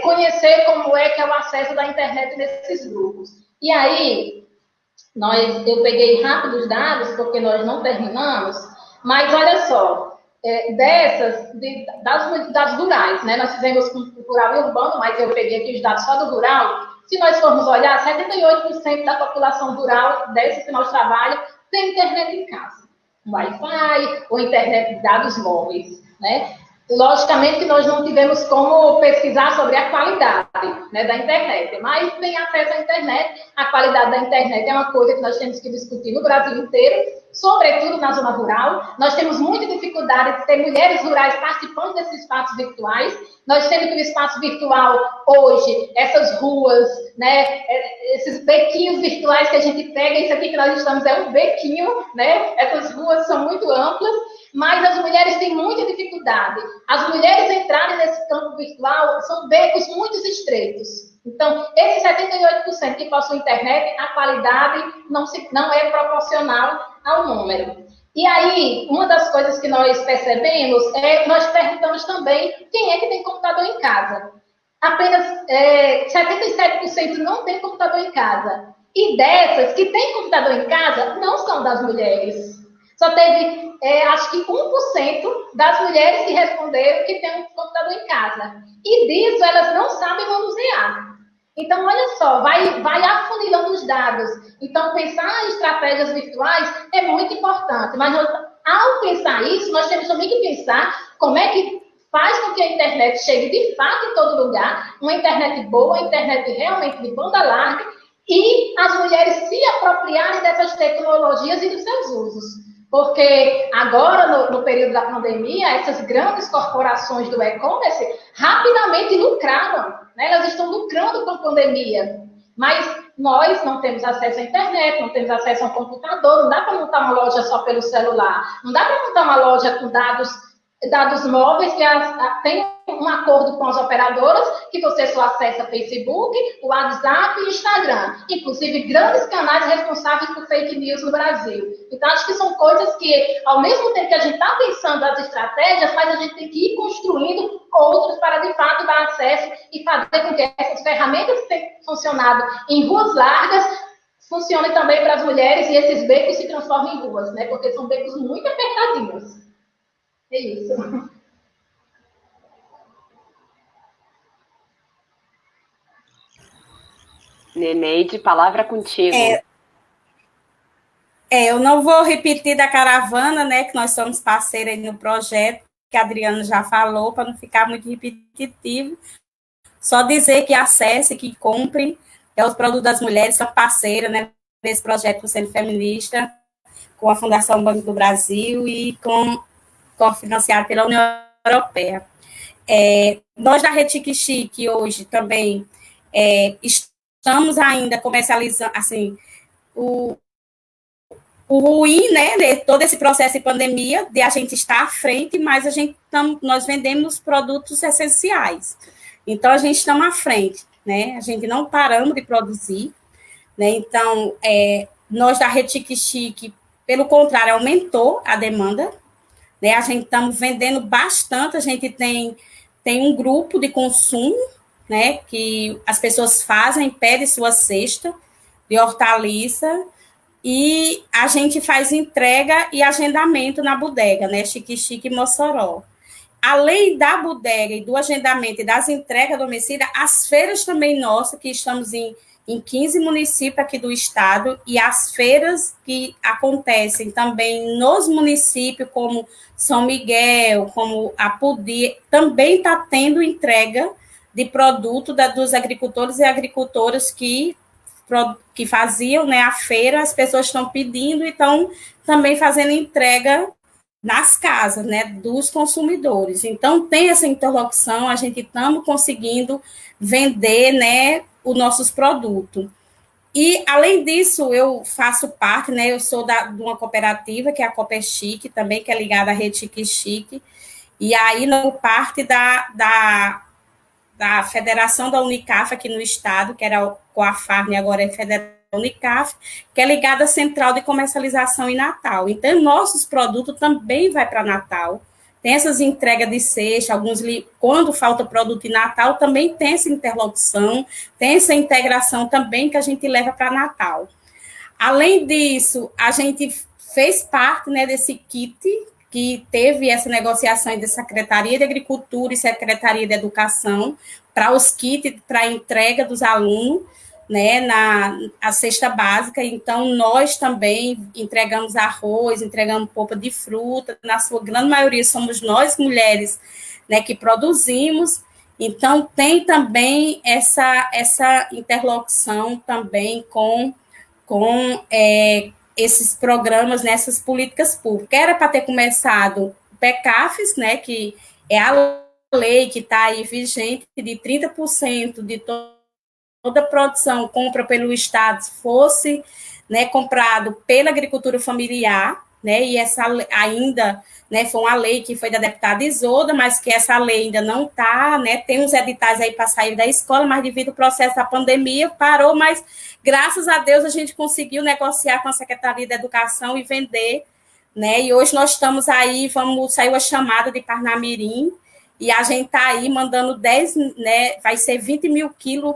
conhecer como é que é o acesso da internet nesses grupos. E aí, eu peguei rápido os dados, porque nós não terminamos, mas olha só, das rurais, né? Nós fizemos com rural e urbano, mas eu peguei aqui os dados só do rural. Se nós formos olhar, 78% da população rural desse que nós trabalhamos tem internet em casa. Wi-Fi ou internet de dados móveis, né? Logicamente que nós não tivemos como pesquisar sobre a qualidade, né, da internet, mas tem acesso à internet. A qualidade da internet é uma coisa que nós temos que discutir no Brasil inteiro, sobretudo na zona rural. Nós temos muita dificuldade de ter mulheres rurais participando desses espaços virtuais. Nós temos que o espaço virtual hoje, essas ruas, né, esses bequinhos virtuais que a gente pega, isso aqui que nós estamos é um bequinho, né? Essas ruas são muito amplas, mas as mulheres têm muita dificuldade. As mulheres entrarem nesse campo virtual são becos muito estreitos. Então, esses 78% que possuem internet, a qualidade não é proporcional ao número. E aí, uma das coisas que nós percebemos nós perguntamos também quem é que tem computador em casa. Apenas 77% não tem computador em casa. E dessas que têm computador em casa, não são das mulheres. Só teve, acho que 1% das mulheres que responderam que tem um computador em casa. E disso, elas não sabem manusear. Então, olha só, vai afunilando os dados. Então, pensar em estratégias virtuais é muito importante. Mas, ao pensar isso, nós temos também que pensar como é que faz com que a internet chegue de fato em todo lugar, uma internet boa, uma internet realmente de banda larga, e as mulheres se apropriarem dessas tecnologias e dos seus usos. Porque agora, no período da pandemia, essas grandes corporações do e-commerce rapidamente lucraram, né? Elas estão lucrando com a pandemia. Mas nós não temos acesso à internet, não temos acesso a um computador, não dá para montar uma loja só pelo celular, não dá para montar uma loja com dados móveis que tem um acordo com as operadoras que você só acessa Facebook, o WhatsApp e o Instagram. Inclusive, grandes canais responsáveis por fake news no Brasil. Então, acho que são coisas que, ao mesmo tempo que a gente está pensando as estratégias, mas a gente tem que ir construindo outros para, de fato, dar acesso e fazer com que essas ferramentas que têm funcionado em ruas largas funcionem também para as mulheres e esses becos se transformem em ruas, né? Porque são becos muito apertadinhos. É isso. Neneide, palavra contigo. Eu não vou repetir da caravana, né, que nós somos parceiros aí no projeto, que a Adriana já falou, para não ficar muito repetitivo. Só dizer que acesse, que compre, os produtos das mulheres, são parceiras, né, desse projeto do Centro Feminista, com a Fundação Banco do Brasil e financiado pela União Europeia. Nós da Retique Chique hoje também estamos ainda comercializando, assim, o ruim, né, de todo esse processo de pandemia, de a gente estar à frente, mas nós vendemos produtos essenciais. Então, a gente está à frente, né, a gente não paramos de produzir, né, então, nós da Retique Chique, pelo contrário, aumentou a demanda, né, a gente estamos vendendo bastante, a gente tem um grupo de consumo, né, que as pessoas pedem sua cesta de hortaliça, e a gente faz entrega e agendamento na bodega, né, Chique Chique Mossoró. Além da bodega e do agendamento e das entregas a domicílio, as feiras também nossas, que estamos em 15 municípios aqui do estado, e as feiras que acontecem também nos municípios, como São Miguel, como a Pudi, também está tendo entrega de produto dos agricultores e agricultoras que faziam, né, a feira, as pessoas estão pedindo e estão também fazendo entrega nas casas, né, dos consumidores. Então, tem essa interlocução, a gente estamos conseguindo vender, né, os nossos produtos. E, além disso, eu faço parte, né, eu sou de uma cooperativa, que é a Copa Chique, também, que é ligada à Rede Chique Chique, e aí, no parte da Federação da Unicaf aqui no estado, que era o Coafarne, agora é Federação Unicaf, que é ligada à Central de Comercialização em Natal. Então, nossos produtos também vai para Natal. Tem essas entregas de cesta, quando falta produto em Natal, também tem essa interlocução, tem essa integração também que a gente leva para Natal. Além disso, a gente fez parte, né, desse kit que teve essa negociação entre Secretaria de Agricultura e Secretaria de Educação para os kits para a entrega dos alunos, né, a cesta básica. Então, nós também entregamos arroz, entregamos polpa de fruta, na sua grande maioria somos nós, mulheres, né, que produzimos. Então, tem também essa interlocução também com esses programas, nessas políticas públicas. Era para ter começado o PECAFES, né, que é a lei que está aí vigente, de 30% de toda a produção, compra pelo Estado, fosse, né, comprado pela agricultura familiar, né, e essa ainda, né, foi uma lei que foi da deputada Isolda, mas que essa lei ainda não está, né, tem uns editais aí para sair da escola, mas devido ao processo da pandemia, parou, mas graças a Deus a gente conseguiu negociar com a Secretaria da Educação e vender, né, e hoje nós estamos aí, saiu a chamada de Parnamirim, e a gente está aí mandando 10, né, vai ser 20 mil quilos,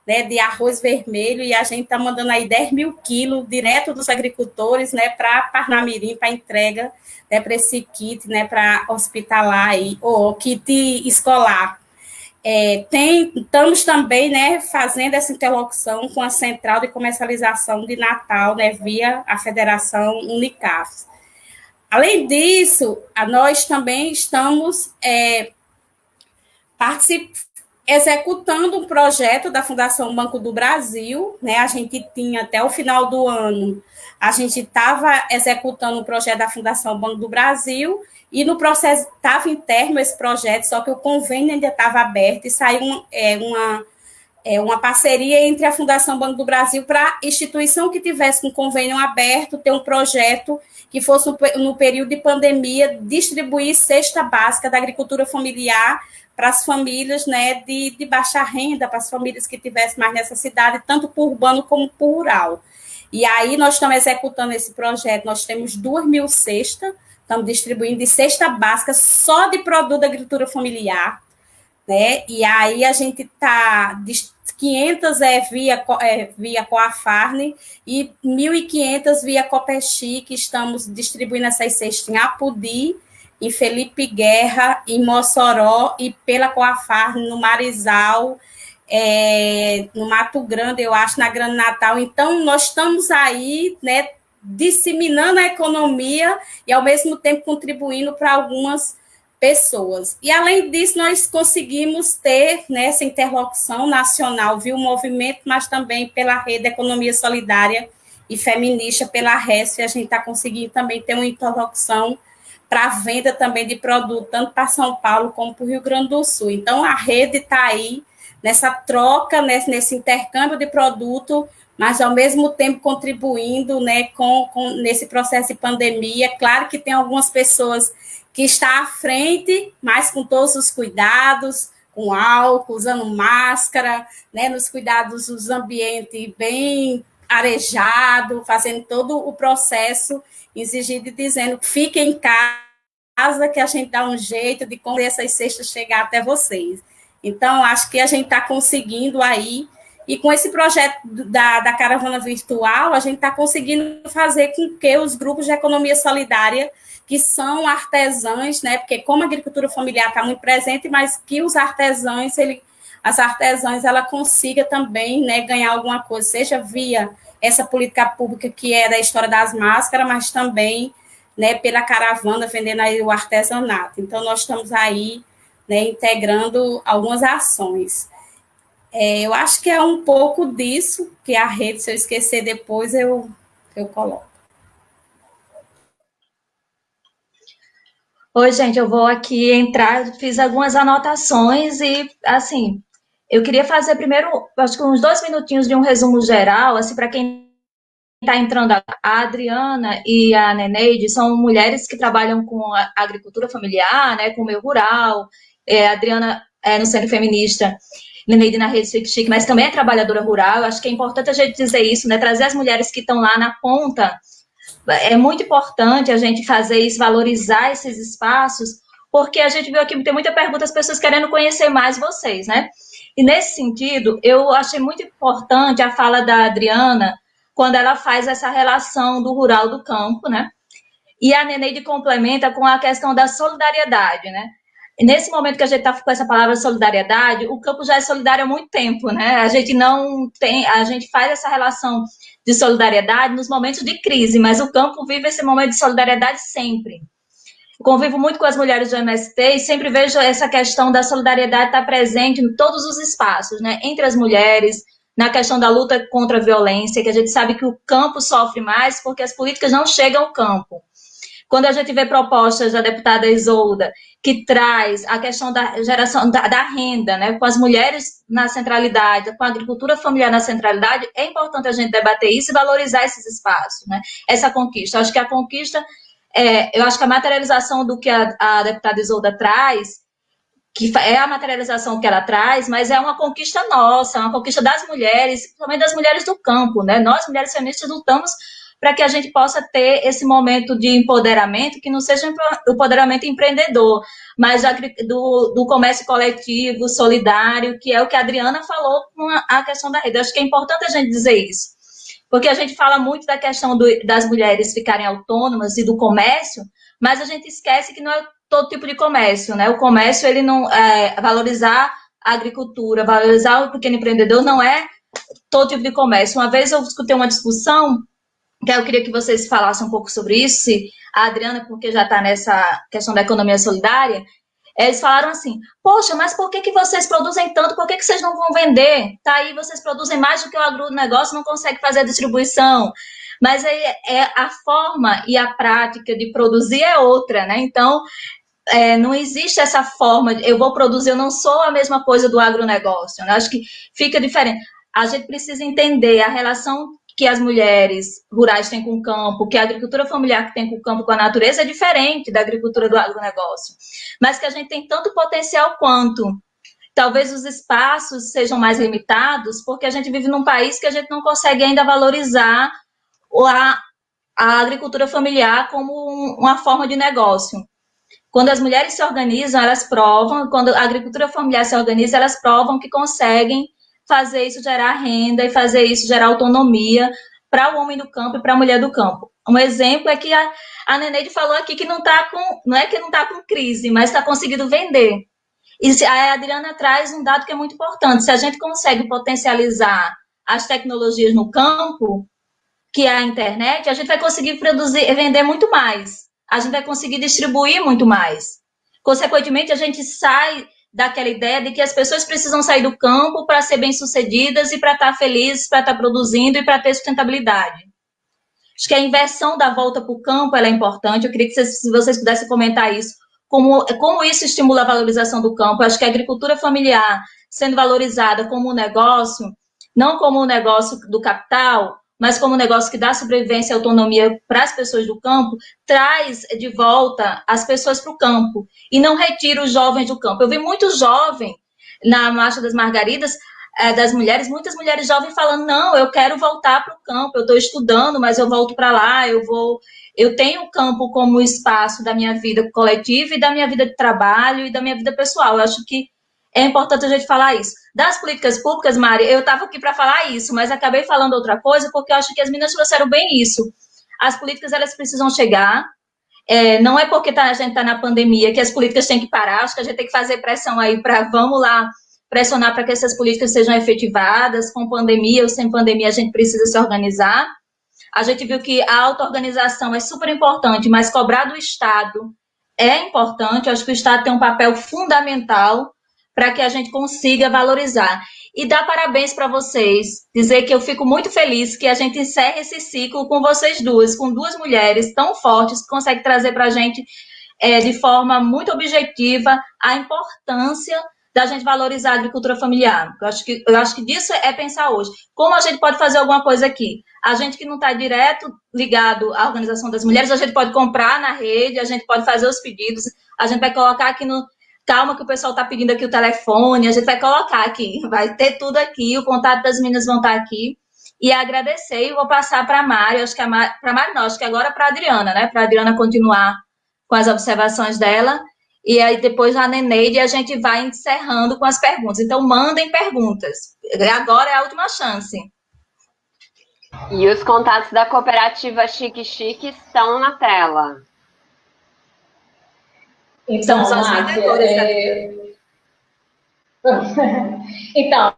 né, de arroz vermelho, e a gente está mandando aí 10 mil quilos direto dos agricultores, né, para Parnamirim, para entrega, né, para esse kit, né, para hospitalar aí, ou kit escolar. Estamos também, né, fazendo essa interlocução com a Central de Comercialização de Natal, né, via a Federação Unicaf. Além disso, nós também estamos executando um projeto da Fundação Banco do Brasil, né? A gente tinha até o final do ano, a gente estava executando um projeto da Fundação Banco do Brasil, e no processo estava em termo esse projeto, só que o convênio ainda estava aberto, e saiu uma parceria entre a Fundação Banco do Brasil para a instituição que tivesse um convênio aberto, ter um projeto que fosse, no período de pandemia, distribuir cesta básica da agricultura familiar para as famílias, né, de baixa renda, para as famílias que tivessem mais necessidade, tanto por urbano como por rural. E aí nós estamos executando esse projeto, nós temos 2.000 cestas, estamos distribuindo de cesta básica só de produto da agricultura familiar, né, e aí a gente está, 500 via Coafarne e 1.500 via Copechi, que estamos distribuindo essas cestas em Apodi, em Felipe Guerra, em Mossoró, e pela Coafarne, no Marizal, no Mato Grande, eu acho, na Grande Natal. Então, nós estamos aí, né, disseminando a economia e, ao mesmo tempo, contribuindo para algumas pessoas. E, além disso, nós conseguimos ter, né, essa interlocução nacional via o movimento, mas também pela Rede Economia Solidária e Feminista, pela RESF, a gente está conseguindo também ter uma interlocução para a venda também de produto, tanto para São Paulo como para o Rio Grande do Sul. Então, a rede está aí nessa troca, nesse intercâmbio de produto, mas, ao mesmo tempo, contribuindo, né, nesse processo de pandemia. Claro que tem algumas pessoas que estão à frente, mas com todos os cuidados, com álcool, usando máscara, né, nos cuidados dos ambientes bem arejado, fazendo todo o processo exigido e dizendo que fiquem em casa, que a gente dá um jeito de como essas cestas chegar até vocês. Então, acho que a gente está conseguindo aí, e com esse projeto da caravana virtual, a gente está conseguindo fazer com que os grupos de economia solidária, que são artesãos, né, porque como a agricultura familiar está muito presente, mas que os artesãos, as artesãs, ela consiga também, né, ganhar alguma coisa, seja via essa política pública que é da história das máscaras, mas também, né, pela caravana, vendendo aí o artesanato. Então, nós estamos aí, né, integrando algumas ações. Eu acho que é um pouco disso que a rede, se eu esquecer depois, eu coloco. Oi, gente, eu vou aqui entrar, fiz algumas anotações e, assim, eu queria fazer primeiro, acho que uns 2 minutinhos de um resumo geral, assim, para quem está entrando. A Adriana e a Neneide são mulheres que trabalham com a agricultura familiar, né, com o meio rural. A Adriana é no Centro Feminista, Neneide na Rede Chique Chique, mas também é trabalhadora rural. Eu acho que é importante a gente dizer isso, né, trazer as mulheres que estão lá na ponta. É muito importante a gente fazer isso, valorizar esses espaços, porque a gente viu aqui, tem muita pergunta, as pessoas querendo conhecer mais vocês, né? E nesse sentido, eu achei muito importante a fala da Adriana, quando ela faz essa relação do rural do campo, né? E a Neneide complementa com a questão da solidariedade, né? Nesse momento que a gente está com essa palavra solidariedade, o campo já é solidário há muito tempo, né? A gente não tem, a gente faz essa relação de solidariedade nos momentos de crise, mas o campo vive esse momento de solidariedade sempre. Eu convivo muito com as mulheres do MST e sempre vejo essa questão da solidariedade estar presente em todos os espaços, né? Entre as mulheres, na questão da luta contra a violência, que a gente sabe que o campo sofre mais porque as políticas não chegam ao campo. Quando a gente vê propostas da deputada Isolda, que traz a questão da geração da renda, né, com as mulheres na centralidade, com a agricultura familiar na centralidade, é importante a gente debater isso e valorizar esses espaços, né, essa conquista. Eu acho que a conquista, eu acho que a materialização do que a deputada Isolda traz, que é a materialização que ela traz, mas é uma conquista nossa, uma conquista das mulheres, principalmente das mulheres do campo, né? Nós, mulheres feministas, lutamos para que a gente possa ter esse momento de empoderamento, que não seja um empoderamento empreendedor, mas do comércio coletivo, solidário, que é o que a Adriana falou com a questão da rede. Eu acho que é importante a gente dizer isso, porque a gente fala muito da questão das mulheres ficarem autônomas e do comércio, mas a gente esquece que não é todo tipo de comércio, né? O comércio, ele não valorizar a agricultura, valorizar o pequeno empreendedor não é todo tipo de comércio. Uma vez eu escutei uma discussão que eu queria que vocês falassem um pouco sobre isso, se a Adriana, porque já está nessa questão da economia solidária, eles falaram assim, poxa, mas por que vocês produzem tanto, por que vocês não vão vender? Tá aí, vocês produzem mais do que o agronegócio, não consegue fazer a distribuição. Mas aí a forma e a prática de produzir é outra, né? Então, não existe essa forma, eu vou produzir, eu não sou a mesma coisa do agronegócio, né? Acho que fica diferente. A gente precisa entender a relação que as mulheres rurais têm com o campo, que a agricultura familiar que tem com o campo, com a natureza, é diferente da agricultura do agronegócio. Mas que a gente tem tanto potencial quanto. Talvez os espaços sejam mais limitados, porque a gente vive num país que a gente não consegue ainda valorizar a agricultura familiar como uma forma de negócio. Quando as mulheres se organizam, elas provam, quando a agricultura familiar se organiza, elas provam que conseguem fazer isso gerar renda e fazer isso gerar autonomia para o homem do campo e para a mulher do campo. Um exemplo é que a Neneide falou aqui que não é que não está com crise, mas está conseguindo vender. E a Adriana traz um dado que é muito importante. Se a gente consegue potencializar as tecnologias no campo, que é a internet, a gente vai conseguir vender muito mais. A gente vai conseguir distribuir muito mais. Consequentemente, a gente sai daquela ideia de que as pessoas precisam sair do campo para ser bem-sucedidas e para estar felizes, para estar produzindo e para ter sustentabilidade. Acho que a inversão da volta para o campo ela é importante. Eu queria que vocês pudessem comentar isso. Como isso estimula a valorização do campo. Eu acho que a agricultura familiar sendo valorizada como um negócio, não como um negócio do capital, mas como um negócio que dá sobrevivência e autonomia para as pessoas do campo, traz de volta as pessoas para o campo e não retira os jovens do campo. Eu vi muitos jovens na Marcha das Margaridas, das mulheres, muitas mulheres jovens falando, não, eu quero voltar para o campo, eu estou estudando, mas eu volto para lá, eu tenho o campo como espaço da minha vida coletiva e da minha vida de trabalho e da minha vida pessoal. Eu acho que é importante a gente falar isso. Das políticas públicas, Mari, eu estava aqui para falar isso, mas acabei falando outra coisa, porque eu acho que as meninas trouxeram bem isso. As políticas, elas precisam chegar. Não é porque a gente está na pandemia que as políticas têm que parar. Acho que a gente tem que fazer pressão aí vamos lá, pressionar para que essas políticas sejam efetivadas. Com pandemia ou sem pandemia, a gente precisa se organizar. A gente viu que a auto-organização é super importante, mas cobrar do Estado é importante. Eu acho que o Estado tem um papel fundamental para que a gente consiga valorizar. E dar parabéns para vocês, dizer que eu fico muito feliz que a gente encerre esse ciclo com vocês duas, com duas mulheres tão fortes que conseguem trazer para a gente de forma muito objetiva a importância da gente valorizar a agricultura familiar. Eu acho que disso é pensar hoje. Como a gente pode fazer alguma coisa aqui? A gente que não está direto ligado à Organização das Mulheres, a gente pode comprar na rede, a gente pode fazer os pedidos, a gente vai colocar aqui no... Calma que o pessoal está pedindo aqui o telefone, a gente vai colocar aqui, vai ter tudo aqui, o contato das meninas vão estar aqui. E agradecer, e vou passar para a Mari, acho que para a Mari não, acho que agora para a Adriana, né? Para a Adriana continuar com as observações dela. E aí depois a Neneide a gente vai encerrando com as perguntas. Então, mandem perguntas. Agora é a última chance. E os contatos da cooperativa Chique Chique estão na tela. Então, Somos as vendedoras. Então,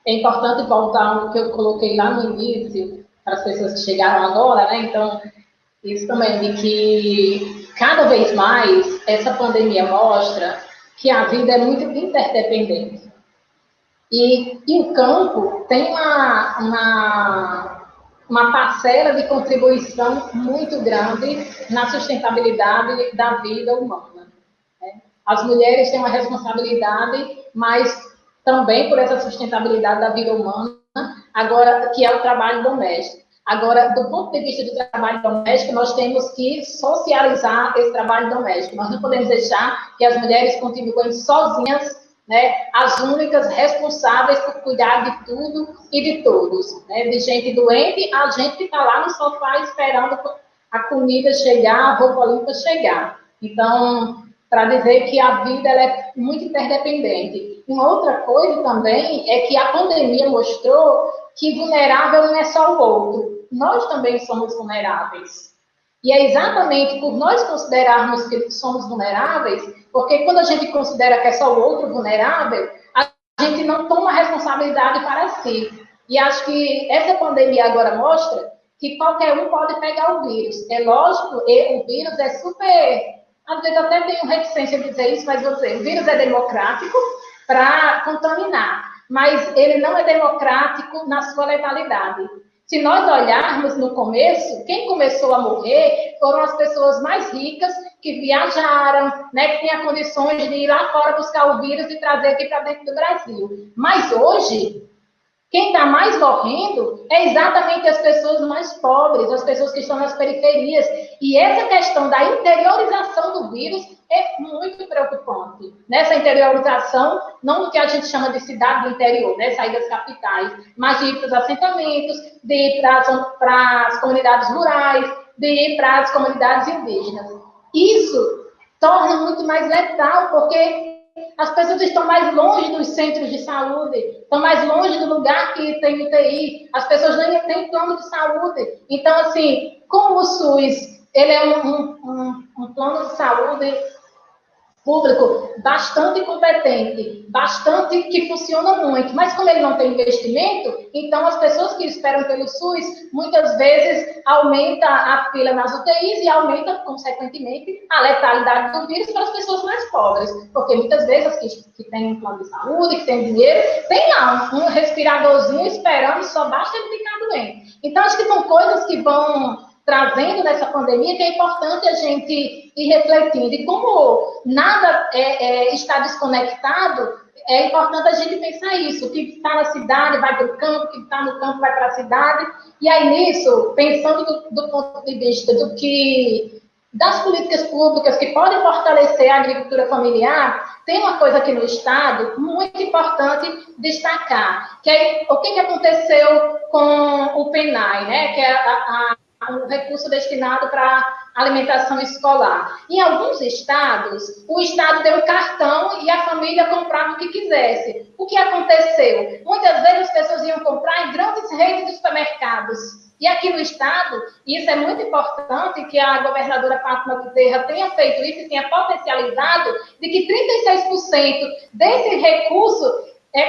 é importante voltar ao que eu coloquei lá no início, para as pessoas que chegaram agora, né? Então, isso também, de que cada vez mais essa pandemia mostra que a vida é muito interdependente. E o campo tem uma parcela de contribuição muito grande na sustentabilidade da vida humana, né? As mulheres têm uma responsabilidade, mas também por essa sustentabilidade da vida humana, agora que é o trabalho doméstico. Agora, do ponto de vista do trabalho doméstico, nós temos que socializar esse trabalho doméstico. Nós não podemos deixar que as mulheres continuem sozinhas, né, as únicas responsáveis por cuidar de tudo e de todos, né, de gente doente a gente que está lá no sofá esperando a comida chegar, a roupa limpa chegar. Então, para dizer que a vida ela é muito interdependente. Uma outra coisa também é que a pandemia mostrou que vulnerável não é só o outro, nós também somos vulneráveis. E é exatamente por nós considerarmos que somos vulneráveis, porque quando a gente considera que é só o outro vulnerável, a gente não toma responsabilidade para si. E acho que essa pandemia agora mostra que qualquer um pode pegar o vírus. É lógico, o vírus é super... Às vezes até tenho reticência de dizer isso, mas vou dizer, o vírus é democrático para contaminar, mas ele não é democrático na sua letalidade. Se nós olharmos no começo, quem começou a morrer foram as pessoas mais ricas que viajaram, né, que tinham condições de ir lá fora buscar o vírus e trazer aqui para dentro do Brasil. Mas hoje, quem está mais morrendo é exatamente as pessoas mais pobres, as pessoas que estão nas periferias. E essa questão da interiorização do vírus é muito preocupante. Nessa interiorização, não do que a gente chama de cidade do interior, né, sair das capitais, mas de ir para os assentamentos, de ir para as comunidades rurais, de ir para as comunidades indígenas. Isso torna muito mais letal, porque as pessoas estão mais longe dos centros de saúde, estão mais longe do lugar que tem UTI, as pessoas nem têm plano de saúde. Então, assim, como o SUS ele é um plano de saúde público bastante competente, bastante que funciona muito, mas como ele não tem investimento, então as pessoas que esperam pelo SUS, muitas vezes aumenta a fila nas UTIs e aumenta, consequentemente, a letalidade do vírus para as pessoas mais pobres, porque muitas vezes as que têm um plano de saúde, que têm dinheiro, tem lá um respiradorzinho esperando, só basta ele ficar doente. Então, acho que são coisas que vão trazendo nessa pandemia, que é importante a gente ir refletindo. E como nada está desconectado, é importante a gente pensar isso. O que está na cidade vai para o campo, o que está no campo vai para a cidade. E aí, nisso, pensando do ponto de vista das políticas públicas que podem fortalecer a agricultura familiar, tem uma coisa aqui no Estado muito importante destacar, que é o que aconteceu com o PENAE, né? Que é um recurso destinado para alimentação escolar. Em alguns estados, o Estado deu um cartão e a família comprava o que quisesse. O que aconteceu? Muitas vezes as pessoas iam comprar em grandes redes de supermercados. E aqui no Estado, e isso é muito importante que a governadora Fátima Bezerra tenha feito isso e tenha potencializado, de que 36% desse recurso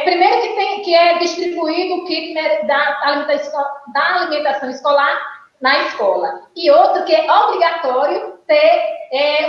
primeiro que é distribuído o kit da alimentação escolar na escola. E outro que é obrigatório ter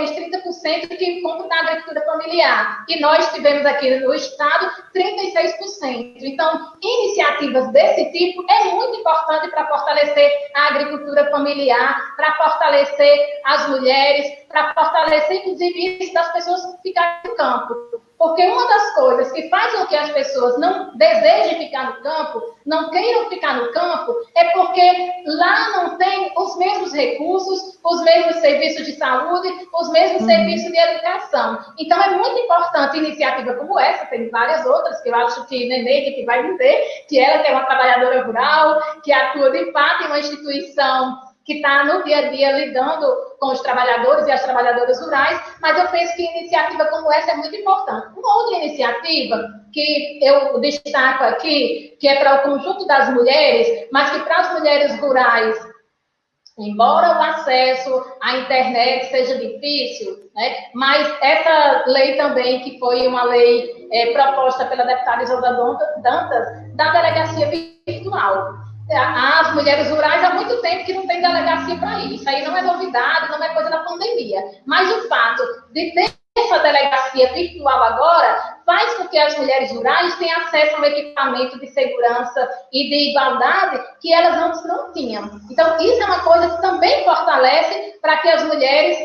os 30% que compram na agricultura familiar. E nós tivemos aqui no estado 36%. Então, iniciativas desse tipo é muito importante para fortalecer a agricultura familiar, para fortalecer as mulheres, para fortalecer, inclusive, isso das pessoas ficarem no campo. Porque uma das coisas que faz com que as pessoas não desejem ficar no campo, não queiram ficar no campo, é porque lá não tem os mesmos recursos, os mesmos serviços de saúde, os mesmos serviços de educação. Então, é muito importante iniciativa como essa, tem várias outras, que eu acho que Nenê que vai dizer, que ela que é uma trabalhadora rural, que atua de fato em uma instituição que está no dia a dia lidando com os trabalhadores e as trabalhadoras rurais, mas eu penso que iniciativa como essa é muito importante. Uma outra iniciativa que eu destaco aqui, que é para o conjunto das mulheres, mas que para as mulheres rurais, embora o acesso à internet seja difícil, né, mas essa lei também, que foi uma lei proposta pela deputada Isolda Dantas, da delegacia virtual. As mulheres rurais há muito tempo que não tem delegacia para isso. Aí não é novidade, não é coisa da pandemia. Mas o fato de ter essa delegacia virtual agora faz com que as mulheres rurais tenham acesso a um equipamento de segurança e de igualdade que elas antes não tinham. Então, isso é uma coisa que também fortalece para que as mulheres...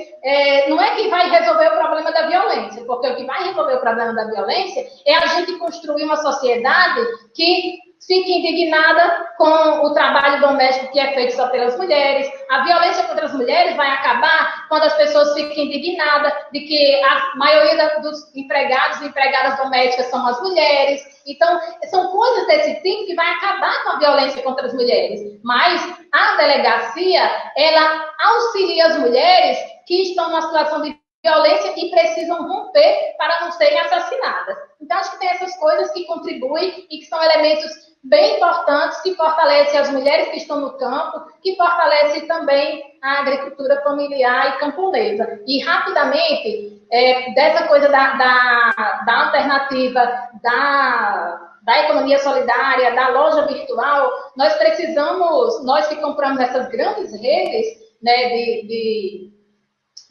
não é que vai resolver o problema da violência, porque o que vai resolver o problema da violência é a gente construir uma sociedade que fique indignada com o trabalho doméstico que é feito só pelas mulheres. A violência contra as mulheres vai acabar quando as pessoas fiquem indignadas de que a maioria dos empregados e empregadas domésticas são as mulheres. Então, são coisas desse tipo que vai acabar com a violência contra as mulheres. Mas a delegacia, ela auxilia as mulheres que estão numa situação de violência e precisam romper para não serem assassinadas. Então, acho que tem essas coisas que contribuem e que são elementos bem importantes, que fortalecem as mulheres que estão no campo, que fortalecem também a agricultura familiar e camponesa. E, rapidamente, dessa coisa da alternativa, da economia solidária, da loja virtual, nós que compramos essas grandes redes, né,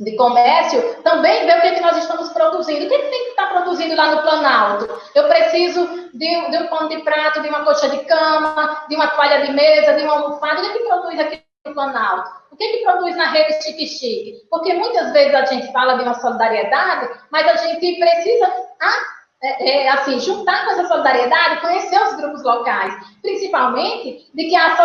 de comércio, também ver o que nós estamos produzindo. O que tem que estar produzindo lá no Planalto? Eu preciso de um pano de prato, de uma coxa de cama, de uma toalha de mesa, de uma almofada. O que produz aqui no Planalto? O que produz na rede Chique Chique? Porque muitas vezes a gente fala de uma solidariedade, mas a gente precisa assim, juntar com essa solidariedade, conhecer os grupos locais, principalmente de que a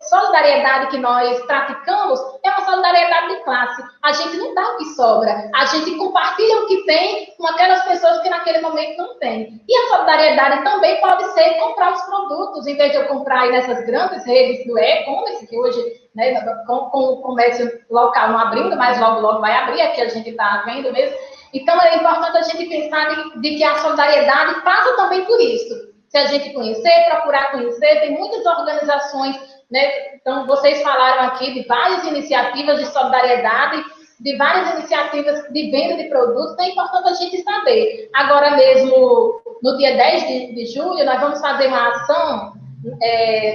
solidariedade que nós praticamos é uma solidariedade de classe. A gente não dá o que sobra, a gente compartilha o que tem com aquelas pessoas que naquele momento não têm. E a solidariedade também pode ser comprar os produtos, em vez de eu comprar aí nessas grandes redes do e-commerce, que hoje, né, com o comércio local não abrindo, mas logo vai abrir, aqui a gente está vendo mesmo. Então, é importante a gente pensar de que a solidariedade passa também por isso. Se a gente conhecer, procurar conhecer, tem muitas organizações, né? Então, vocês falaram aqui de várias iniciativas de solidariedade, de várias iniciativas de venda de produtos, então é importante a gente saber. Agora mesmo, no dia 10 de julho, nós vamos fazer uma ação,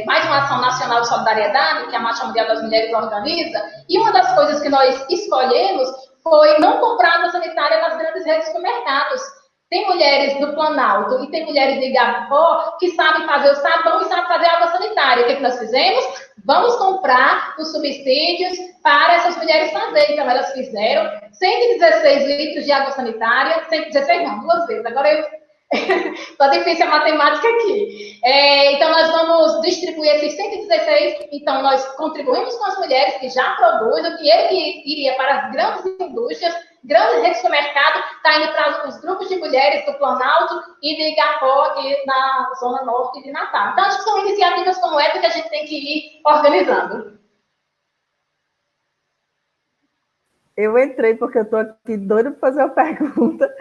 mais uma ação nacional de solidariedade, que a Marcha Mundial das Mulheres organiza, e uma das coisas que nós escolhemos foi não comprar água sanitária nas grandes redes de supermercados. Tem mulheres do Planalto e tem mulheres de Igapó que sabem fazer o sabão e sabem fazer a água sanitária. O que nós fizemos? Vamos comprar os subsídios para essas mulheres fazerem. Então, elas fizeram 116 litros de água sanitária, 116 não, 2 vezes. Agora eu... Está difícil a matemática aqui. Então, nós vamos distribuir esses 116. Então, nós contribuímos com as mulheres que já produzem, o dinheiro que iria para as grandes indústrias, grandes redes de supermercado, está indo para os grupos de mulheres do Planalto e de Igapó, aqui na Zona Norte de Natal. Então, acho que são iniciativas como essa que a gente tem que ir organizando. Eu entrei porque eu estou aqui doida para fazer uma pergunta,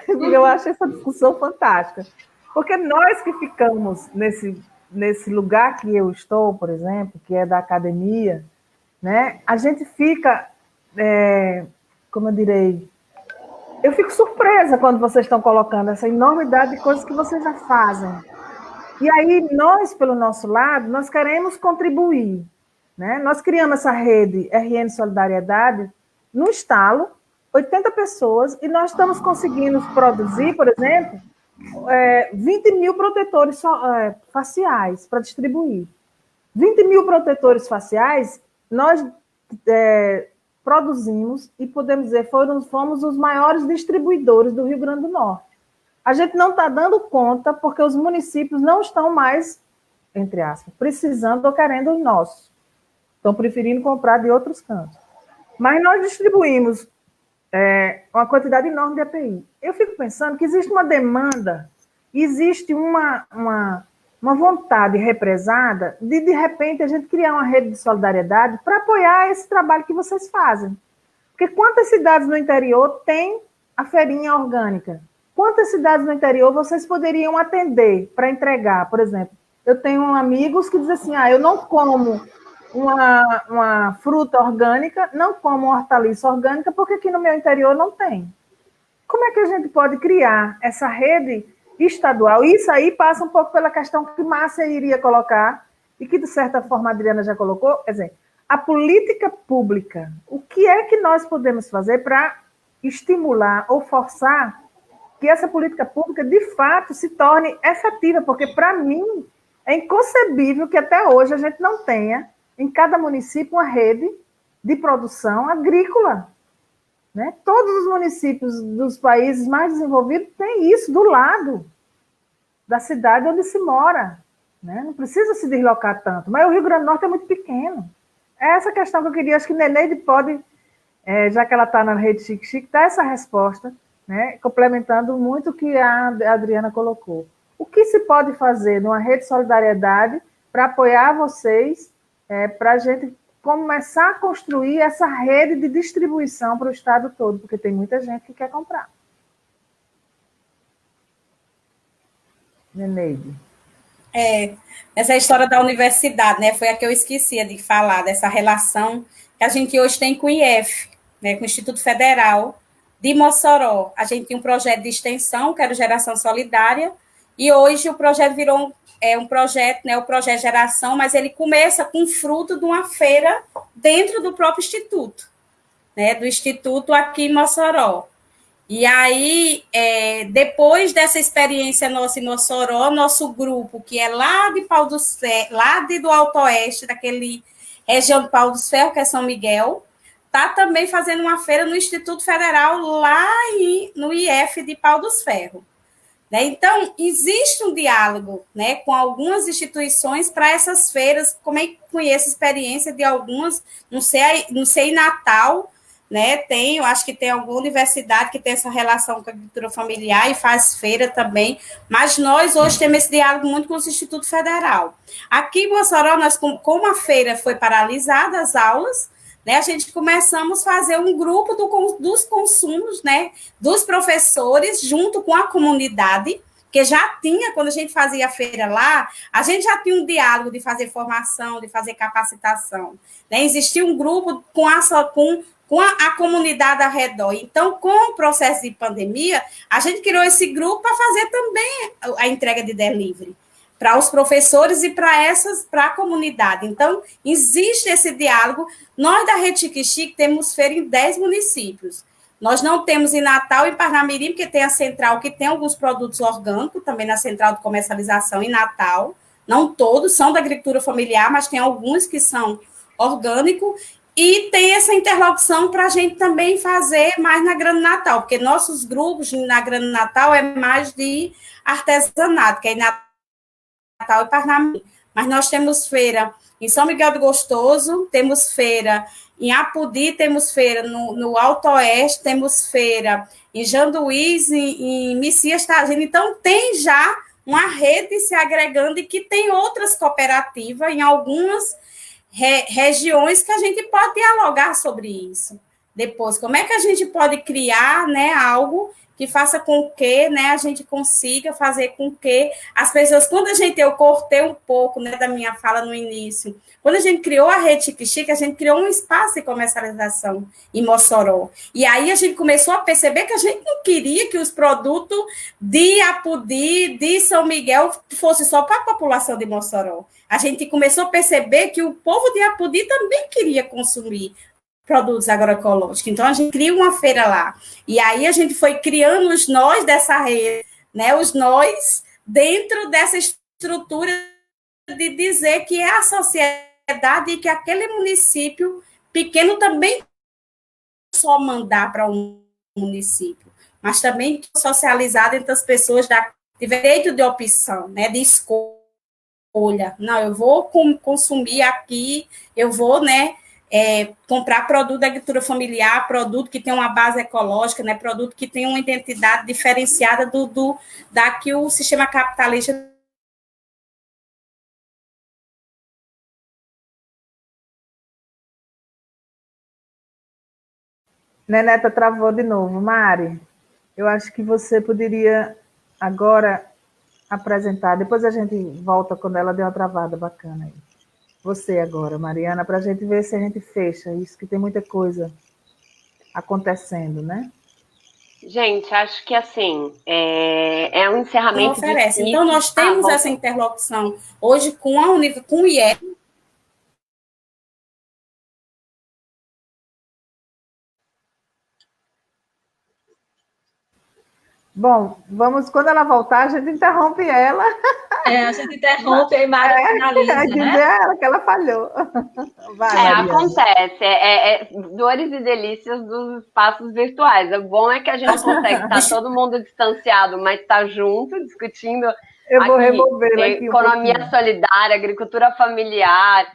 porque eu acho essa discussão fantástica. Porque nós que ficamos nesse lugar que eu estou, por exemplo, que é da academia, né, a gente fica, como eu direi, eu fico surpresa quando vocês estão colocando essa enormidade de coisas que vocês já fazem. E aí nós, pelo nosso lado, nós queremos contribuir, né? Nós criamos essa rede RN Solidariedade no estalo, 80 pessoas, e nós estamos conseguindo produzir, por exemplo, 20 mil protetores faciais para distribuir. 20 mil protetores faciais, nós produzimos e podemos dizer, fomos os maiores distribuidores do Rio Grande do Norte. A gente não está dando conta porque os municípios não estão mais, entre aspas, precisando ou querendo os nossos. Estão preferindo comprar de outros cantos. Mas nós distribuímos uma quantidade enorme de EPI. Eu fico pensando que existe uma demanda, existe uma vontade represada de repente, a gente criar uma rede de solidariedade para apoiar esse trabalho que vocês fazem. Porque quantas cidades no interior têm a feirinha orgânica? Quantas cidades no interior vocês poderiam atender para entregar? Por exemplo, eu tenho amigos que dizem assim, eu não como uma fruta orgânica, não como uma hortaliça orgânica, porque aqui no meu interior não tem. Como é que a gente pode criar essa rede estadual? Isso aí passa um pouco pela questão que Márcia iria colocar, e que, de certa forma, a Adriana já colocou, quer dizer, a política pública. O que é que nós podemos fazer para estimular ou forçar que essa política pública, de fato, se torne efetiva? Porque, para mim, é inconcebível que até hoje a gente não tenha, em cada município, uma rede de produção agrícola. Né? Todos os municípios dos países mais desenvolvidos têm isso do lado da cidade onde se mora. Né? Não precisa se deslocar tanto. Mas o Rio Grande do Norte é muito pequeno. É essa questão que eu queria, acho que Neneide pode, já que ela está na rede Chique Chique, dar essa resposta, né? Complementando muito o que a Adriana colocou. O que se pode fazer numa rede de solidariedade para apoiar vocês, para a gente começar a construir essa rede de distribuição para o estado todo, porque tem muita gente que quer comprar. Neneide. Essa história da universidade, né, foi a que eu esquecia de falar, dessa relação que a gente hoje tem com o IF, né, com o Instituto Federal de Mossoró. A gente tinha um projeto de extensão, que era o Geração Solidária, e hoje o projeto virou um projeto, né, o projeto Geração, mas ele começa com fruto de uma feira dentro do próprio Instituto, né, do Instituto aqui em Mossoró. E aí, depois dessa experiência nossa em Mossoró, nosso grupo, que é lá de Pau dos Ferros, lá do Alto Oeste, daquele região de Pau dos Ferros, que é São Miguel, está também fazendo uma feira no Instituto Federal, lá no IF de Pau dos Ferros. Né? Então, existe um diálogo, né, com algumas instituições para essas feiras. Como é que conheço a experiência de algumas, não sei em Natal, né, eu acho que tem alguma universidade que tem essa relação com a agricultura familiar e faz feira também, mas nós hoje temos esse diálogo muito com o Instituto Federal. Aqui em Mossoró, nós, como a feira foi paralisada, as aulas, né, a gente começamos a fazer um grupo dos consumos, né, dos professores, junto com a comunidade, que já tinha, quando a gente fazia a feira lá, a gente já tinha um diálogo de fazer formação, de fazer capacitação. Né? Existia um grupo com a comunidade ao redor. Então, com o processo de pandemia, a gente criou esse grupo para fazer também a entrega de delivery para os professores e para a comunidade. Então, existe esse diálogo. Nós, da Rede Chique Chique, temos feira em 10 municípios. Nós não temos em Natal e Parnamirim, porque tem a central que tem alguns produtos orgânicos, também na central de comercialização em Natal. Não todos são da agricultura familiar, mas tem alguns que são orgânicos. E tem essa interlocução para a gente também fazer mais na Grande Natal, porque nossos grupos na Grande Natal é mais de artesanato, que é em Natal e Parnamirim. Mas nós temos feira em São Miguel do Gostoso, temos feira em Apudi, temos feira no Alto Oeste, temos feira em Janduís, em Messias Tagino. Então, tem já uma rede se agregando e que tem outras cooperativas em algumas regiões que a gente pode dialogar sobre isso. depois, como é que a gente pode criar, né, algo que faça com que, né, a gente consiga fazer com que as pessoas, eu cortei um pouco, né, da minha fala no início, quando a gente criou a Rede Chique-Chique, a gente criou um espaço de comercialização em Mossoró, e aí a gente começou a perceber que a gente não queria que os produtos de Apodi, de São Miguel, fosse só para a população de Mossoró. A gente começou a perceber que o povo de Apodi também queria consumir produtos agroecológicos. Então, a gente cria uma feira lá. E aí, a gente foi criando os nós dessa rede, né? Os nós dentro dessa estrutura de dizer que é a sociedade e que aquele município pequeno também só mandar para um município, mas também socializar entre as pessoas da direito de opção, né? De escolha. Não, eu vou consumir aqui, eu vou, né? Comprar produto da agricultura familiar, produto que tem uma base ecológica, né, produto que tem uma identidade diferenciada da que o sistema capitalista. Neneta travou de novo. Mari, eu acho que você poderia agora apresentar, depois a gente volta quando ela deu uma travada bacana aí. Você agora, Mariana, para a gente ver se a gente fecha isso, que tem muita coisa acontecendo, né? Gente, acho que assim, é um encerramento oferece. Então, nós temos essa interlocução hoje com o IEP. Bom, quando ela voltar, a gente interrompe ela. A gente interrompe e Mari finaliza, né? Dizer a ela que ela falhou. Vai, acontece. Dores e delícias dos espaços virtuais. O bom é que a gente consegue estar todo mundo distanciado, mas estar junto, discutindo. Eu vou remover aqui economia solidária, agricultura familiar,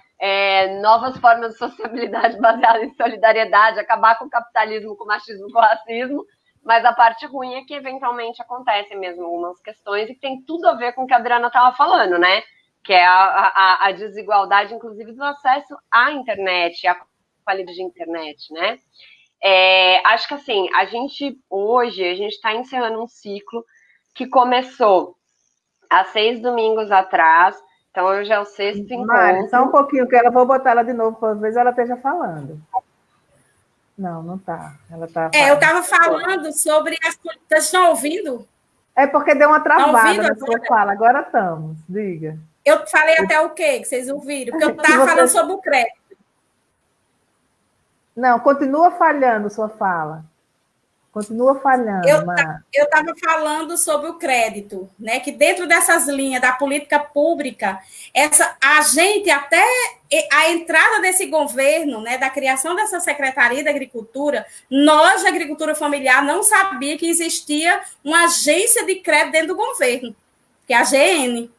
novas formas de sociabilidade baseada em solidariedade, acabar com o capitalismo, com o machismo, com o racismo. Mas a parte ruim é que, eventualmente, acontecem mesmo algumas questões e que tem tudo a ver com o que a Adriana estava falando, né? Que é a desigualdade, inclusive, do acesso à internet, à qualidade de internet, né? Acho que, assim, a gente está encerrando um ciclo que começou há 6 domingos atrás, então hoje é o 6º encontro. Mari, só um pouquinho, que ela vou botar ela de novo, para ver se ela esteja falando. Não está. Ela tá. Eu estava falando sobre as. Vocês estão ouvindo? É porque deu uma travada na sua fala. Agora estamos. Diga. Eu falei até o quê que vocês ouviram? Porque eu estava falando sobre o crédito. Não, continua falhando sua fala. Continua falhando. Eu estava falando sobre o crédito, né? Que dentro dessas linhas da política pública, a gente, até a entrada desse governo, né, da criação dessa Secretaria da Agricultura, nós, da Agricultura Familiar, não sabia que existia uma agência de crédito dentro do governo, que é a AGN.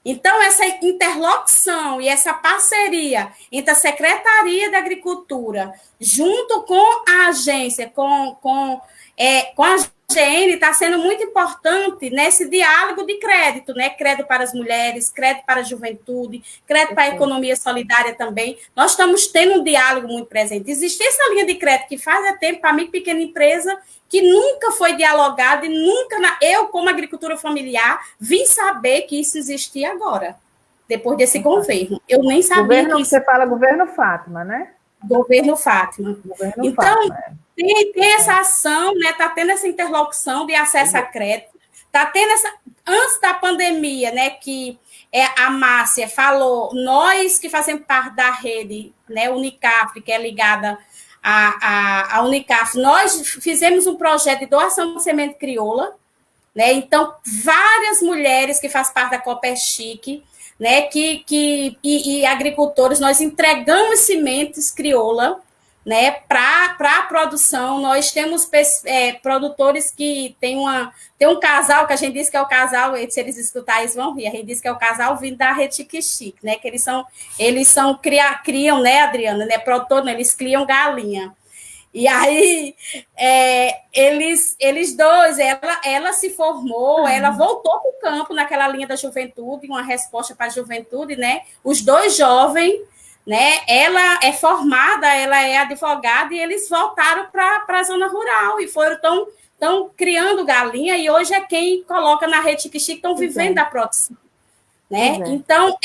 Então, essa interlocução e essa parceria entre a Secretaria da Agricultura, junto com a agência, com a AGN, está sendo muito importante nesse diálogo de crédito, né? Crédito para as mulheres, crédito para a juventude, crédito para a economia solidária também. Nós estamos tendo um diálogo muito presente. Existe essa linha de crédito que faz tempo para a micro e pequena empresa, que nunca foi dialogado e nunca, eu, como agricultura familiar, vim saber que isso existia agora, depois desse governo. Eu nem sabia que isso... Você fala governo Fátima, né? Governo Fátima. Então, Fátima, tem essa ação, né? Está tendo essa interlocução de acesso a crédito, está tendo essa... Antes da pandemia, né, que a Márcia falou, nós que fazemos parte da rede, né, Unicaf, que é ligada a Unicaf, nós fizemos um projeto de doação de semente crioula, né? Então, várias mulheres que fazem parte da Coperchique, né? E agricultores, nós entregamos sementes crioula, né? Para a produção. Nós temos produtores que tem um casal, que a gente diz que é o casal, se eles escutarem, eles vão rir, a gente diz que é o casal vindo da Rede Chique-Chique, né? Que eles criam, né, Adriana, né? Produtor, né, eles criam galinha. E aí, eles dois, ela se formou, ela voltou para o campo naquela linha da juventude, uma resposta para a juventude, né? Os dois jovens, né? Ela é formada, ela é advogada, e eles voltaram para a zona rural e foram tão criando galinha, e hoje é quem coloca na rede Chique-Chique, estão vivendo da produção, né? Então,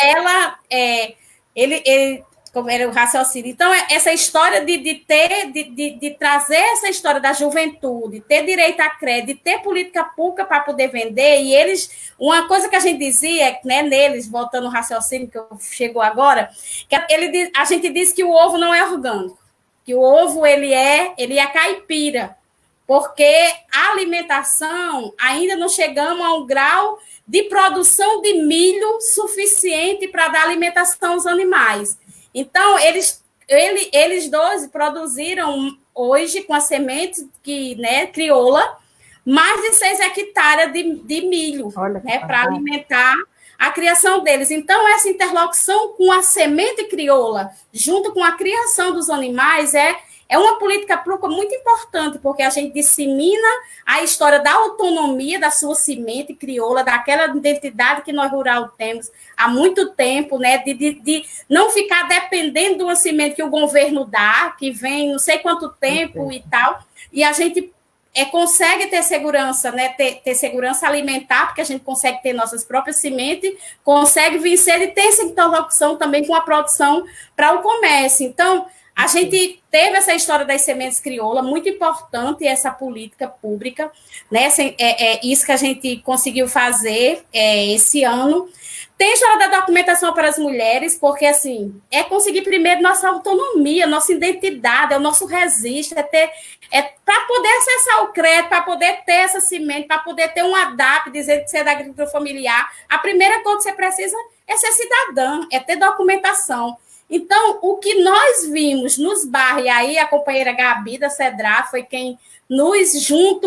ele como era o raciocínio. Então, essa história de trazer essa história da juventude, ter direito a crédito, ter política pública para poder vender, e eles, uma coisa que a gente dizia, né, neles, voltando ao raciocínio que chegou agora, que a gente diz que o ovo não é orgânico, que o ovo ele é caipira, porque a alimentação, ainda não chegamos a um grau de produção de milho suficiente para dar alimentação aos animais. Então, eles dois produziram hoje, com a semente né, crioula, mais de 6 hectares de milho, né, para alimentar a criação deles. Então, essa interlocução com a semente crioula, junto com a criação dos animais, é uma política pública muito importante, porque a gente dissemina a história da autonomia da sua semente crioula, daquela identidade que nós rural temos há muito tempo, né, de não ficar dependendo de uma semente que o governo dá, que vem não sei quanto tempo e tal, e a gente consegue ter segurança, né, ter segurança alimentar, porque a gente consegue ter nossas próprias sementes, consegue vencer e ter essa interlocução também com a produção para o comércio. Então, a gente teve essa história das sementes crioula, muito importante essa política pública, né? Isso que a gente conseguiu fazer esse ano. Tem a história da documentação para as mulheres, porque, assim, conseguir primeiro nossa autonomia, nossa identidade, é o nosso registro, para poder acessar o crédito, para poder ter essa semente, para poder ter um ADAP, dizer que você é da agricultura familiar. A primeira coisa que você precisa é ser cidadã, é ter documentação. Então, o que nós vimos nos bairros, e aí a companheira Gabi da CEDRA foi quem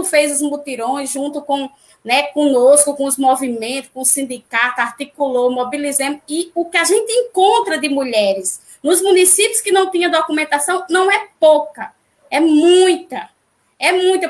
fez os mutirões, junto com, né, conosco, com os movimentos, com o sindicato, articulou, mobilizamos, e o que a gente encontra de mulheres nos municípios que não tinham documentação não é pouca, é muita.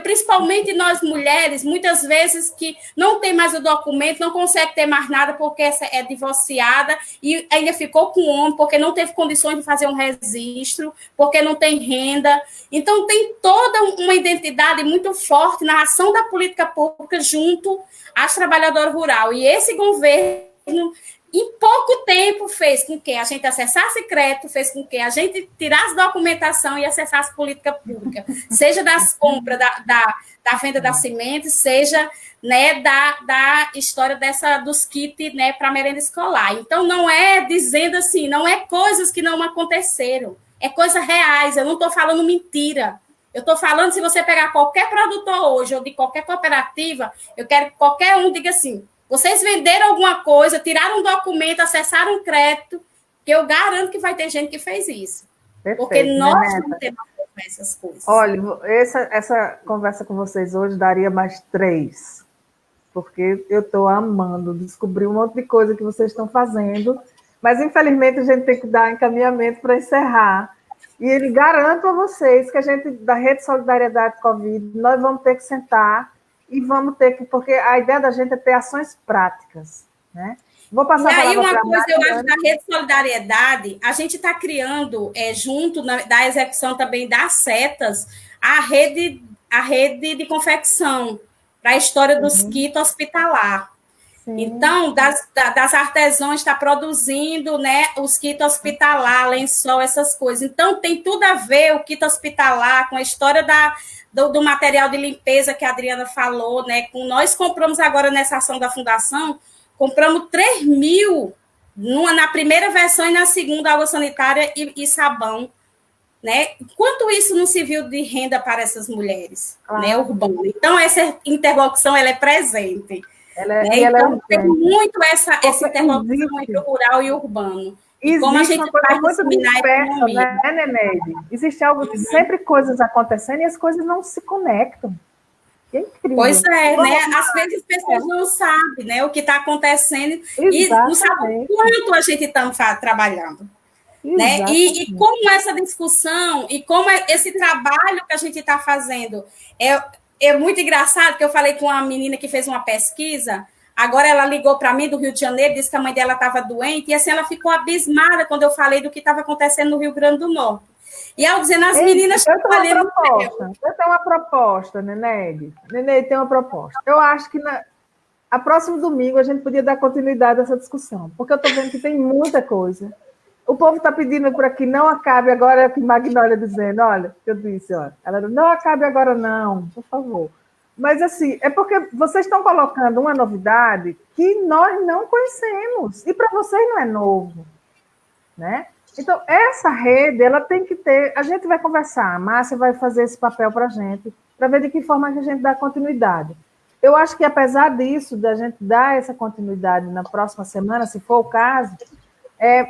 Principalmente nós mulheres, muitas vezes que não tem mais o documento, não consegue ter mais nada porque é divorciada e ainda ficou com o homem porque não teve condições de fazer um registro, porque não tem renda. Então, tem toda uma identidade muito forte na ação da política pública junto às trabalhadoras rurais. E esse governo, em pouco tempo, fez com que a gente acessasse crédito, fez com que a gente tirasse documentação e acessasse política pública, seja das compras, da venda da semente, seja, né, da história dos kits, né, para merenda escolar. Então, não é dizendo assim, não é coisas que não aconteceram, é coisas reais, eu não estou falando mentira. Eu estou falando, se você pegar qualquer produtor hoje, ou de qualquer cooperativa, eu quero que qualquer um diga assim, vocês venderam alguma coisa, tiraram um documento, acessaram um crédito, que eu garanto que vai ter gente que fez isso. Perfeito, porque nós não temos essas coisas. Olha, essa conversa com vocês hoje daria mais 3, porque eu estou amando descobrir um monte de coisa que vocês estão fazendo, mas infelizmente a gente tem que dar encaminhamento para encerrar. E ele garanto a vocês que a gente, da Rede Solidariedade Covid, nós vamos ter que sentar e vamos ter que, porque a ideia da gente é ter ações práticas, né? Vou passar e aí uma coisa, eu acho, da Rede Solidariedade, a gente está criando, junto da execução também das setas, a rede de confecção, para a história dos kits hospitalar. Sim. Então, das artesãos está produzindo, né, os kits hospitalar, lençol, essas coisas. Então, tem tudo a ver o kit hospitalar com a história do material de limpeza que a Adriana falou, né? Nós compramos agora nessa ação da Fundação, compramos 3.000 na primeira versão e na segunda, água sanitária e sabão, né? Quanto isso não se viu de renda para essas mulheres, né, urbanas? Então, essa interlocução ela é presente. Então, tem muito essa interlocução entre o rural e o urbano. Existe como a gente uma coisa muito dispersa, né, Neneide? Existe algo que sempre coisas acontecendo e as coisas não se conectam. Que incrível. Pois é, né? Às vezes as pessoas não sabem, né, o que está acontecendo. Exatamente. E não sabem o quanto a gente está trabalhando. Né? E como essa discussão e como esse trabalho que a gente está fazendo é muito engraçado, que eu falei com uma menina que fez uma pesquisa, Agora ela ligou para mim do Rio de Janeiro, disse que a mãe dela estava doente, e assim ela ficou abismada quando eu falei do que estava acontecendo no Rio Grande do Norte. E ao dizendo as meninas... Eu tenho uma proposta, Neneide. Neneide tem uma proposta. Eu acho que a próximo domingo a gente podia dar continuidade a essa discussão, porque eu estou vendo que tem muita coisa. O povo está pedindo para que não acabe agora, é o que Magnólia dizendo, olha, eu disse, olha, ela não acabe agora não, por favor. Mas, assim, é porque vocês estão colocando uma novidade que nós não conhecemos, e para vocês não é novo, né? Então, essa rede, ela tem que ter... A gente vai conversar, a Márcia vai fazer esse papel para a gente, para ver de que forma que a gente dá continuidade. Eu acho que, apesar disso, da gente dar essa continuidade na próxima semana, se for o caso,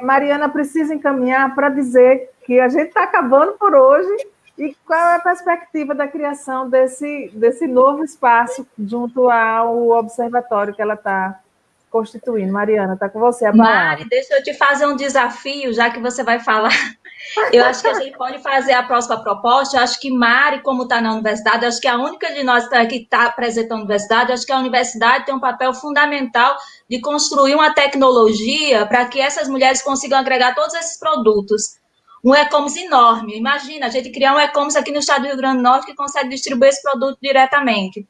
Mariana precisa encaminhar para dizer que a gente está acabando por hoje e qual é a perspectiva da criação desse novo espaço junto ao observatório que ela está constituindo. Mariana, está com você a palavra. Mari, deixa eu te fazer um desafio, já que você vai falar. Eu acho que a gente pode fazer a próxima proposta. Eu acho que Mari, como está na universidade, eu acho que a única de nós que está presente na universidade, eu acho que a universidade tem um papel fundamental de construir uma tecnologia para que essas mulheres consigam agregar todos esses produtos. Um e-commerce enorme. Imagina, a gente criar um e-commerce aqui no estado do Rio Grande do Norte que consegue distribuir esse produto diretamente.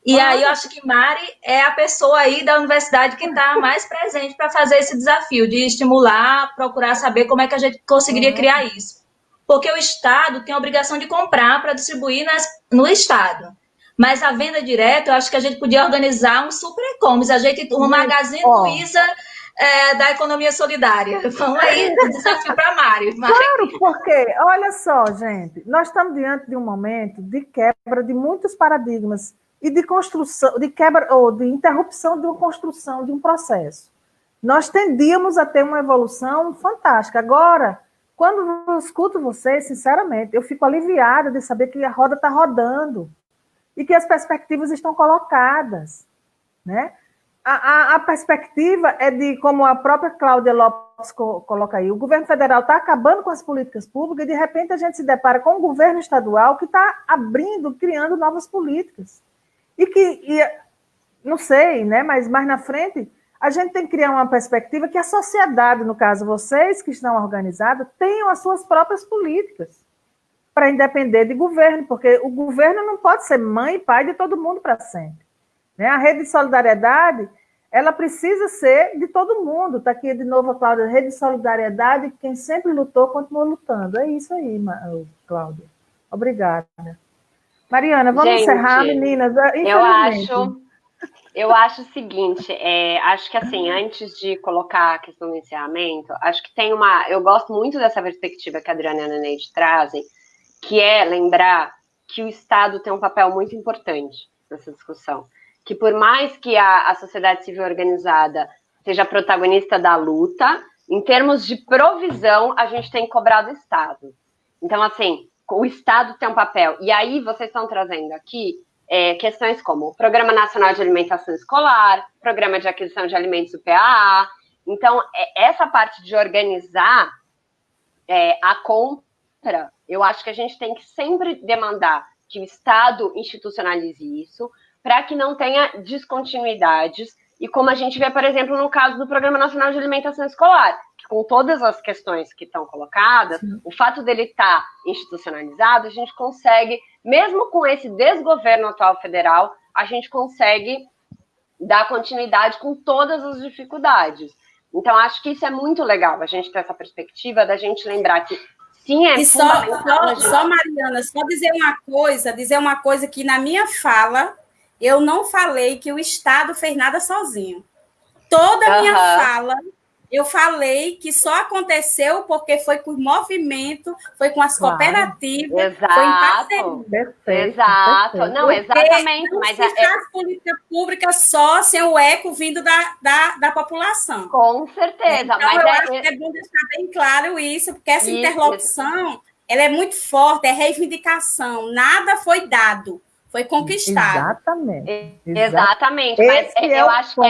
E aí eu acho que Mari é a pessoa aí da universidade que está mais presente para fazer esse desafio, de estimular, procurar saber como é que a gente conseguiria criar isso. Porque o Estado tem a obrigação de comprar para distribuir no Estado. Mas a venda direta, eu acho que a gente podia organizar um super e-commerce, um Magazine Luiza da economia solidária. Vamos aí, desafio para Mari. Claro, porque, olha só, gente, nós estamos diante de um momento de quebra de muitos paradigmas e de construção, de quebra ou de interrupção de uma construção de um processo. Nós tendíamos a ter uma evolução fantástica. Agora, quando eu escuto vocês, sinceramente, eu fico aliviada de saber que a roda está rodando e que as perspectivas estão colocadas, né? A perspectiva é de, como a própria Cláudia Lopes coloca aí, o governo federal está acabando com as políticas públicas e, de repente, a gente se depara com um governo estadual que está abrindo, criando novas políticas. Não sei, né? Mas mais na frente, a gente tem que criar uma perspectiva que a sociedade, no caso vocês que estão organizados, tenham as suas próprias políticas para independer de governo, porque o governo não pode ser mãe e pai de todo mundo para sempre. Né? A rede de solidariedade, ela precisa ser de todo mundo. Está aqui de novo a Cláudia, rede de solidariedade, quem sempre lutou, continua lutando. É isso aí, Cláudia. Obrigada. Mariana, vamos encerrar, meninas. Eu acho o seguinte, acho que assim, antes de colocar a questão do encerramento, acho que tem eu gosto muito dessa perspectiva que a Adriana e a Neneide trazem, que é lembrar que o Estado tem um papel muito importante nessa discussão. Que por mais que a sociedade civil organizada seja protagonista da luta, em termos de provisão, a gente tem que cobrar do Estado. Então, assim, o Estado tem um papel. E aí vocês estão trazendo aqui questões como o Programa Nacional de Alimentação Escolar, Programa de Aquisição de Alimentos do PAA. Então, essa parte de organizar a compra, eu acho que a gente tem que sempre demandar que o Estado institucionalize isso, para que não tenha descontinuidades, e como a gente vê, por exemplo, no caso do Programa Nacional de Alimentação Escolar, que com todas as questões que estão colocadas, o fato dele estar institucionalizado, a gente consegue, mesmo com esse desgoverno atual federal, a gente consegue dar continuidade com todas as dificuldades. Então, acho que isso é muito legal, a gente ter essa perspectiva da gente lembrar que sim, é fundamental. Só, Mariana, só dizer uma coisa que na minha fala eu não falei que o Estado fez nada sozinho. Toda a minha fala, eu falei que só aconteceu porque foi por movimento, foi com as cooperativas, foi em parceria. Perfeito. Não, exatamente. Não se faz política pública só sem o eco vindo da população. Com certeza. Então, mas eu acho que é bom deixar bem claro isso, porque essa interlocução ela é muito forte, é reivindicação. Nada foi dado. Foi conquistado. Exatamente. Mas eu acho que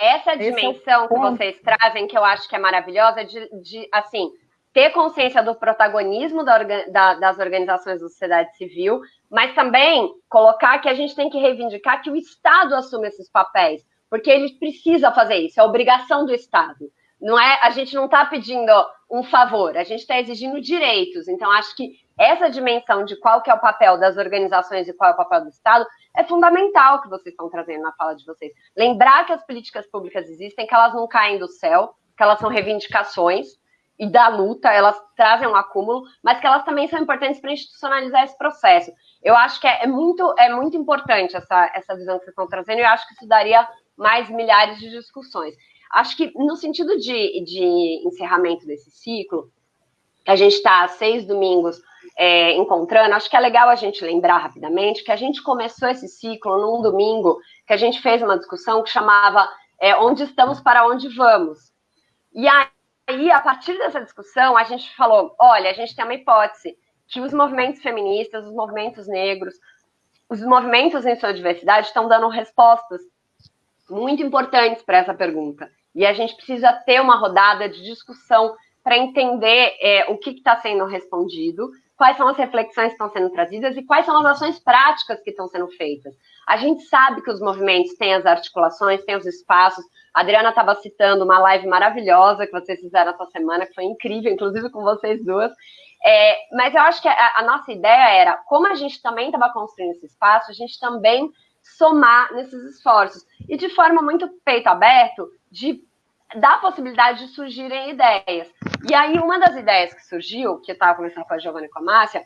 essa dimensão que vocês trazem, que eu acho que é maravilhosa, de assim, ter consciência do protagonismo das organizações da sociedade civil, mas também colocar que a gente tem que reivindicar que o Estado assume esses papéis. porque ele precisa fazer isso, é obrigação do Estado. Não é, a gente não está pedindo um favor, a gente está exigindo direitos. Então, acho que essa dimensão de qual que é o papel das organizações e qual é o papel do Estado é fundamental que vocês estão trazendo na fala de vocês. Lembrar que as políticas públicas existem, que elas não caem do céu, que elas são reivindicações e da luta, elas trazem um acúmulo, mas que elas também são importantes para institucionalizar esse processo. Eu acho que é muito importante essa visão que vocês estão trazendo, e eu acho que isso daria mais milhares de discussões. Acho que no sentido de encerramento desse ciclo, que a gente está há 6 domingos encontrando, acho que é legal a gente lembrar rapidamente que a gente começou esse ciclo num domingo que a gente fez uma discussão que chamava Onde Estamos para Onde Vamos. E aí, a partir dessa discussão, a gente falou, olha, a gente tem uma hipótese que os movimentos feministas, os movimentos negros, os movimentos em sua diversidade estão dando respostas muito importantes para essa pergunta. E a gente precisa ter uma rodada de discussão para entender o que está sendo respondido, quais são as reflexões que estão sendo trazidas e quais são as ações práticas que estão sendo feitas. A gente sabe que os movimentos têm as articulações, têm os espaços. A Adriana estava citando uma live maravilhosa que vocês fizeram essa semana, que foi incrível, inclusive com vocês duas. Mas eu acho que a nossa ideia era, como a gente também estava construindo esse espaço, a gente também somar nesses esforços. E de forma muito peito aberto, de dar a possibilidade de surgirem ideias. E aí, uma das ideias que surgiu, que eu estava conversando com a Giovana e com a Márcia,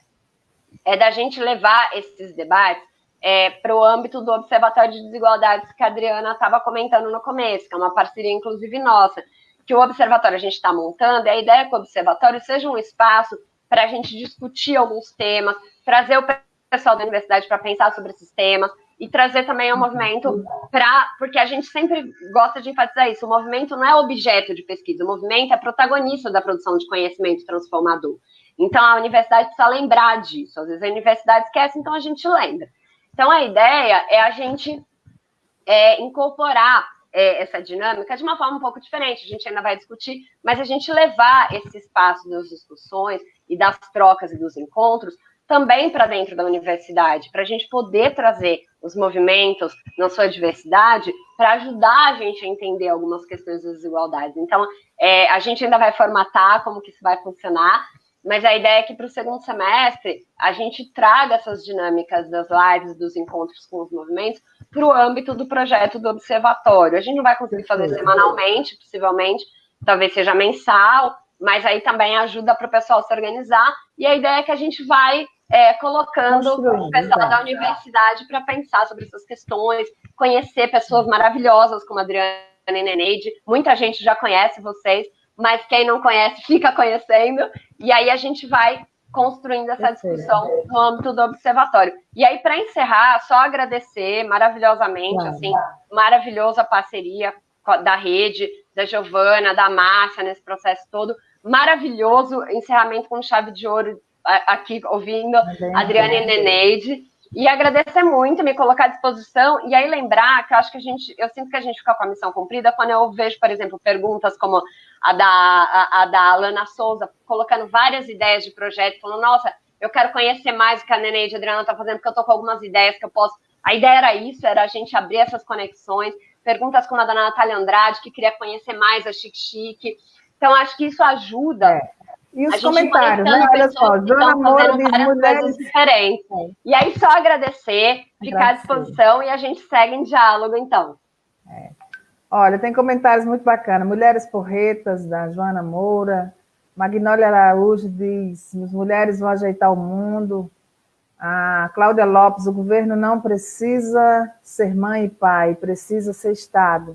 é da gente levar esses debates para o âmbito do Observatório de Desigualdades que a Adriana estava comentando no começo, que é uma parceria, inclusive, nossa, que o Observatório a gente está montando, e a ideia é que o Observatório seja um espaço para a gente discutir alguns temas, trazer o pessoal da universidade para pensar sobre esses temas, e trazer também o movimento porque a gente sempre gosta de enfatizar isso, o movimento não é objeto de pesquisa, o movimento é protagonista da produção de conhecimento transformador. Então, a universidade precisa lembrar disso. Às vezes a universidade esquece, então a gente lembra. Então, a ideia é a gente incorporar essa dinâmica de uma forma um pouco diferente. A gente ainda vai discutir, mas a gente levar esse espaço das discussões e das trocas e dos encontros também para dentro da universidade, para a gente poder trazer os movimentos na sua diversidade para ajudar a gente a entender algumas questões das desigualdades. Então, a gente ainda vai formatar como que isso vai funcionar, mas a ideia é que para o segundo semestre a gente traga essas dinâmicas das lives, dos encontros com os movimentos, para o âmbito do projeto do observatório. A gente não vai conseguir fazer semanalmente, possivelmente, talvez seja mensal, mas aí também ajuda para o pessoal se organizar, e a ideia é que a gente vai colocando o pessoal da universidade para pensar sobre essas questões, conhecer pessoas maravilhosas como a Adriana e Neneide. Muita gente já conhece vocês, mas quem não conhece fica conhecendo, e aí a gente vai construindo essa discussão no âmbito do observatório. E aí, para encerrar, só agradecer maravilhosamente, assim, maravilhosa parceria da rede, da Giovana, da Márcia, nesse processo todo, maravilhoso encerramento com chave de ouro aqui ouvindo a Adriana e Neneide, e agradecer muito, me colocar à disposição, e aí lembrar que eu acho que eu sinto que a gente fica com a missão cumprida quando eu vejo, por exemplo, perguntas como a da Alana Souza, colocando várias ideias de projeto, falando, nossa, eu quero conhecer mais o que a Neneide e a Adriana estão fazendo, porque eu estou com algumas ideias que eu posso... A ideia era isso, era a gente abrir essas conexões, perguntas como a da Natália Andrade, que queria conhecer mais a Chique Chique. Então, acho que isso ajuda... E os comentários, né? Olha só, Joana Moura diz mulheres diferentes. E aí, só agradecer, ficar à disposição e a gente segue em diálogo, então. Olha, tem comentários muito bacanas. Mulheres Porretas, da Joana Moura. Magnólia Araújo diz, as mulheres vão ajeitar o mundo. A Cláudia Lopes, o governo não precisa ser mãe e pai, precisa ser Estado.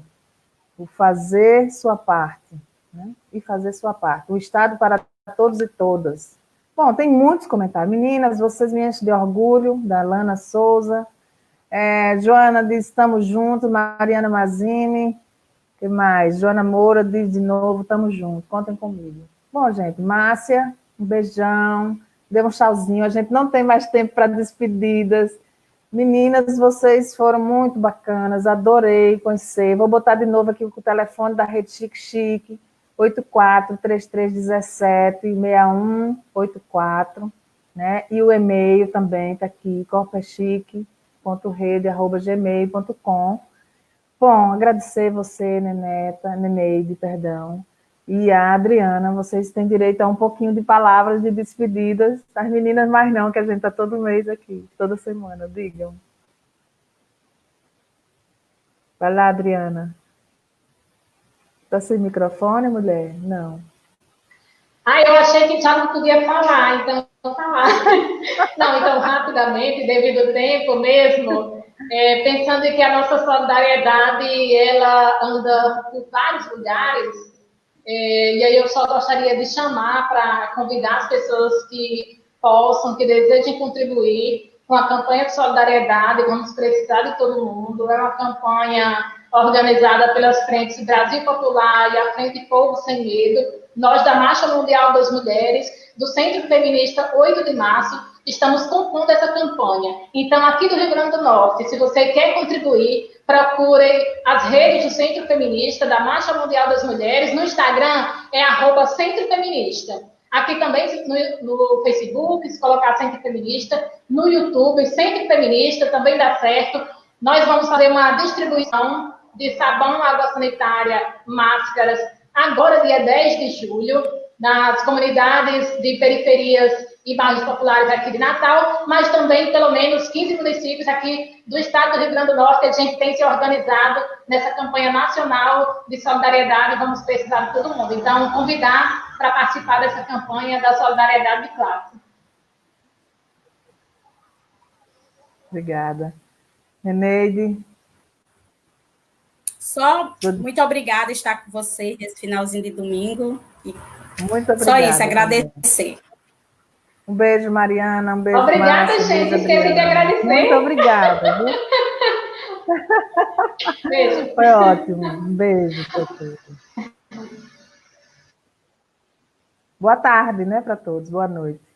O fazer sua parte. Né? E fazer sua parte. O Estado para todos e todas. Bom, tem muitos comentários. Meninas, vocês me enchem de orgulho, da Lana Souza. Joana diz, estamos juntos. Mariana Mazini. O que mais? Joana Moura diz de novo, estamos juntos, contem comigo. Bom, gente, Márcia, um beijão. Dê um tchauzinho. A gente não tem mais tempo para despedidas. Meninas, vocês foram muito bacanas, adorei conhecer. Vou botar de novo aqui o telefone da Rede Chique Chique. 84-3317-6184, né? E o e-mail também está aqui, corpochique.rede@gmail.com. Bom, agradecer você, Neneide, perdão, e a Adriana. Vocês têm direito a um pouquinho de palavras de despedidas. As meninas mais não, que a gente está todo mês aqui, toda semana. Digam. Vai lá, Adriana. Está sem microfone, mulher? Não. Eu achei que já não podia falar, então vou falar. Não, então, rapidamente, devido ao tempo mesmo, pensando em que a nossa solidariedade, ela anda por vários lugares, e aí eu só gostaria de chamar para convidar as pessoas que possam, que desejem contribuir com a campanha de solidariedade. Vamos precisar de todo mundo. É uma campanha organizada pelas frentes Brasil Popular e a Frente Povo Sem Medo. Nós, da Marcha Mundial das Mulheres, do Centro Feminista 8 de Março, estamos compondo essa campanha. Então, aqui do Rio Grande do Norte, se você quer contribuir, procure as redes do Centro Feminista, da Marcha Mundial das Mulheres. No Instagram é @Centro Feminista. Aqui também no Facebook, se colocar Centro Feminista. No YouTube, Centro Feminista, também dá certo. Nós vamos fazer uma distribuição de sabão, água sanitária, máscaras, agora dia 10 de julho, nas comunidades de periferias e bairros populares aqui de Natal, mas também pelo menos 15 municípios aqui do estado do Rio Grande do Norte, que a gente tem se organizado nessa campanha nacional de solidariedade. Vamos precisar de todo mundo. Então, convidar para participar dessa campanha da solidariedade de classe. Obrigada. Neneide. Só muito obrigada por estar com vocês nesse finalzinho de domingo. Muito obrigada. Só isso, agradecer. Um beijo, Mariana. Um beijo, obrigada, Márcia, gente. Esqueci de agradecer. Muito obrigada. Viu? Beijo. Foi ótimo. Um beijo para todos. Boa tarde, né, para todos. Boa noite.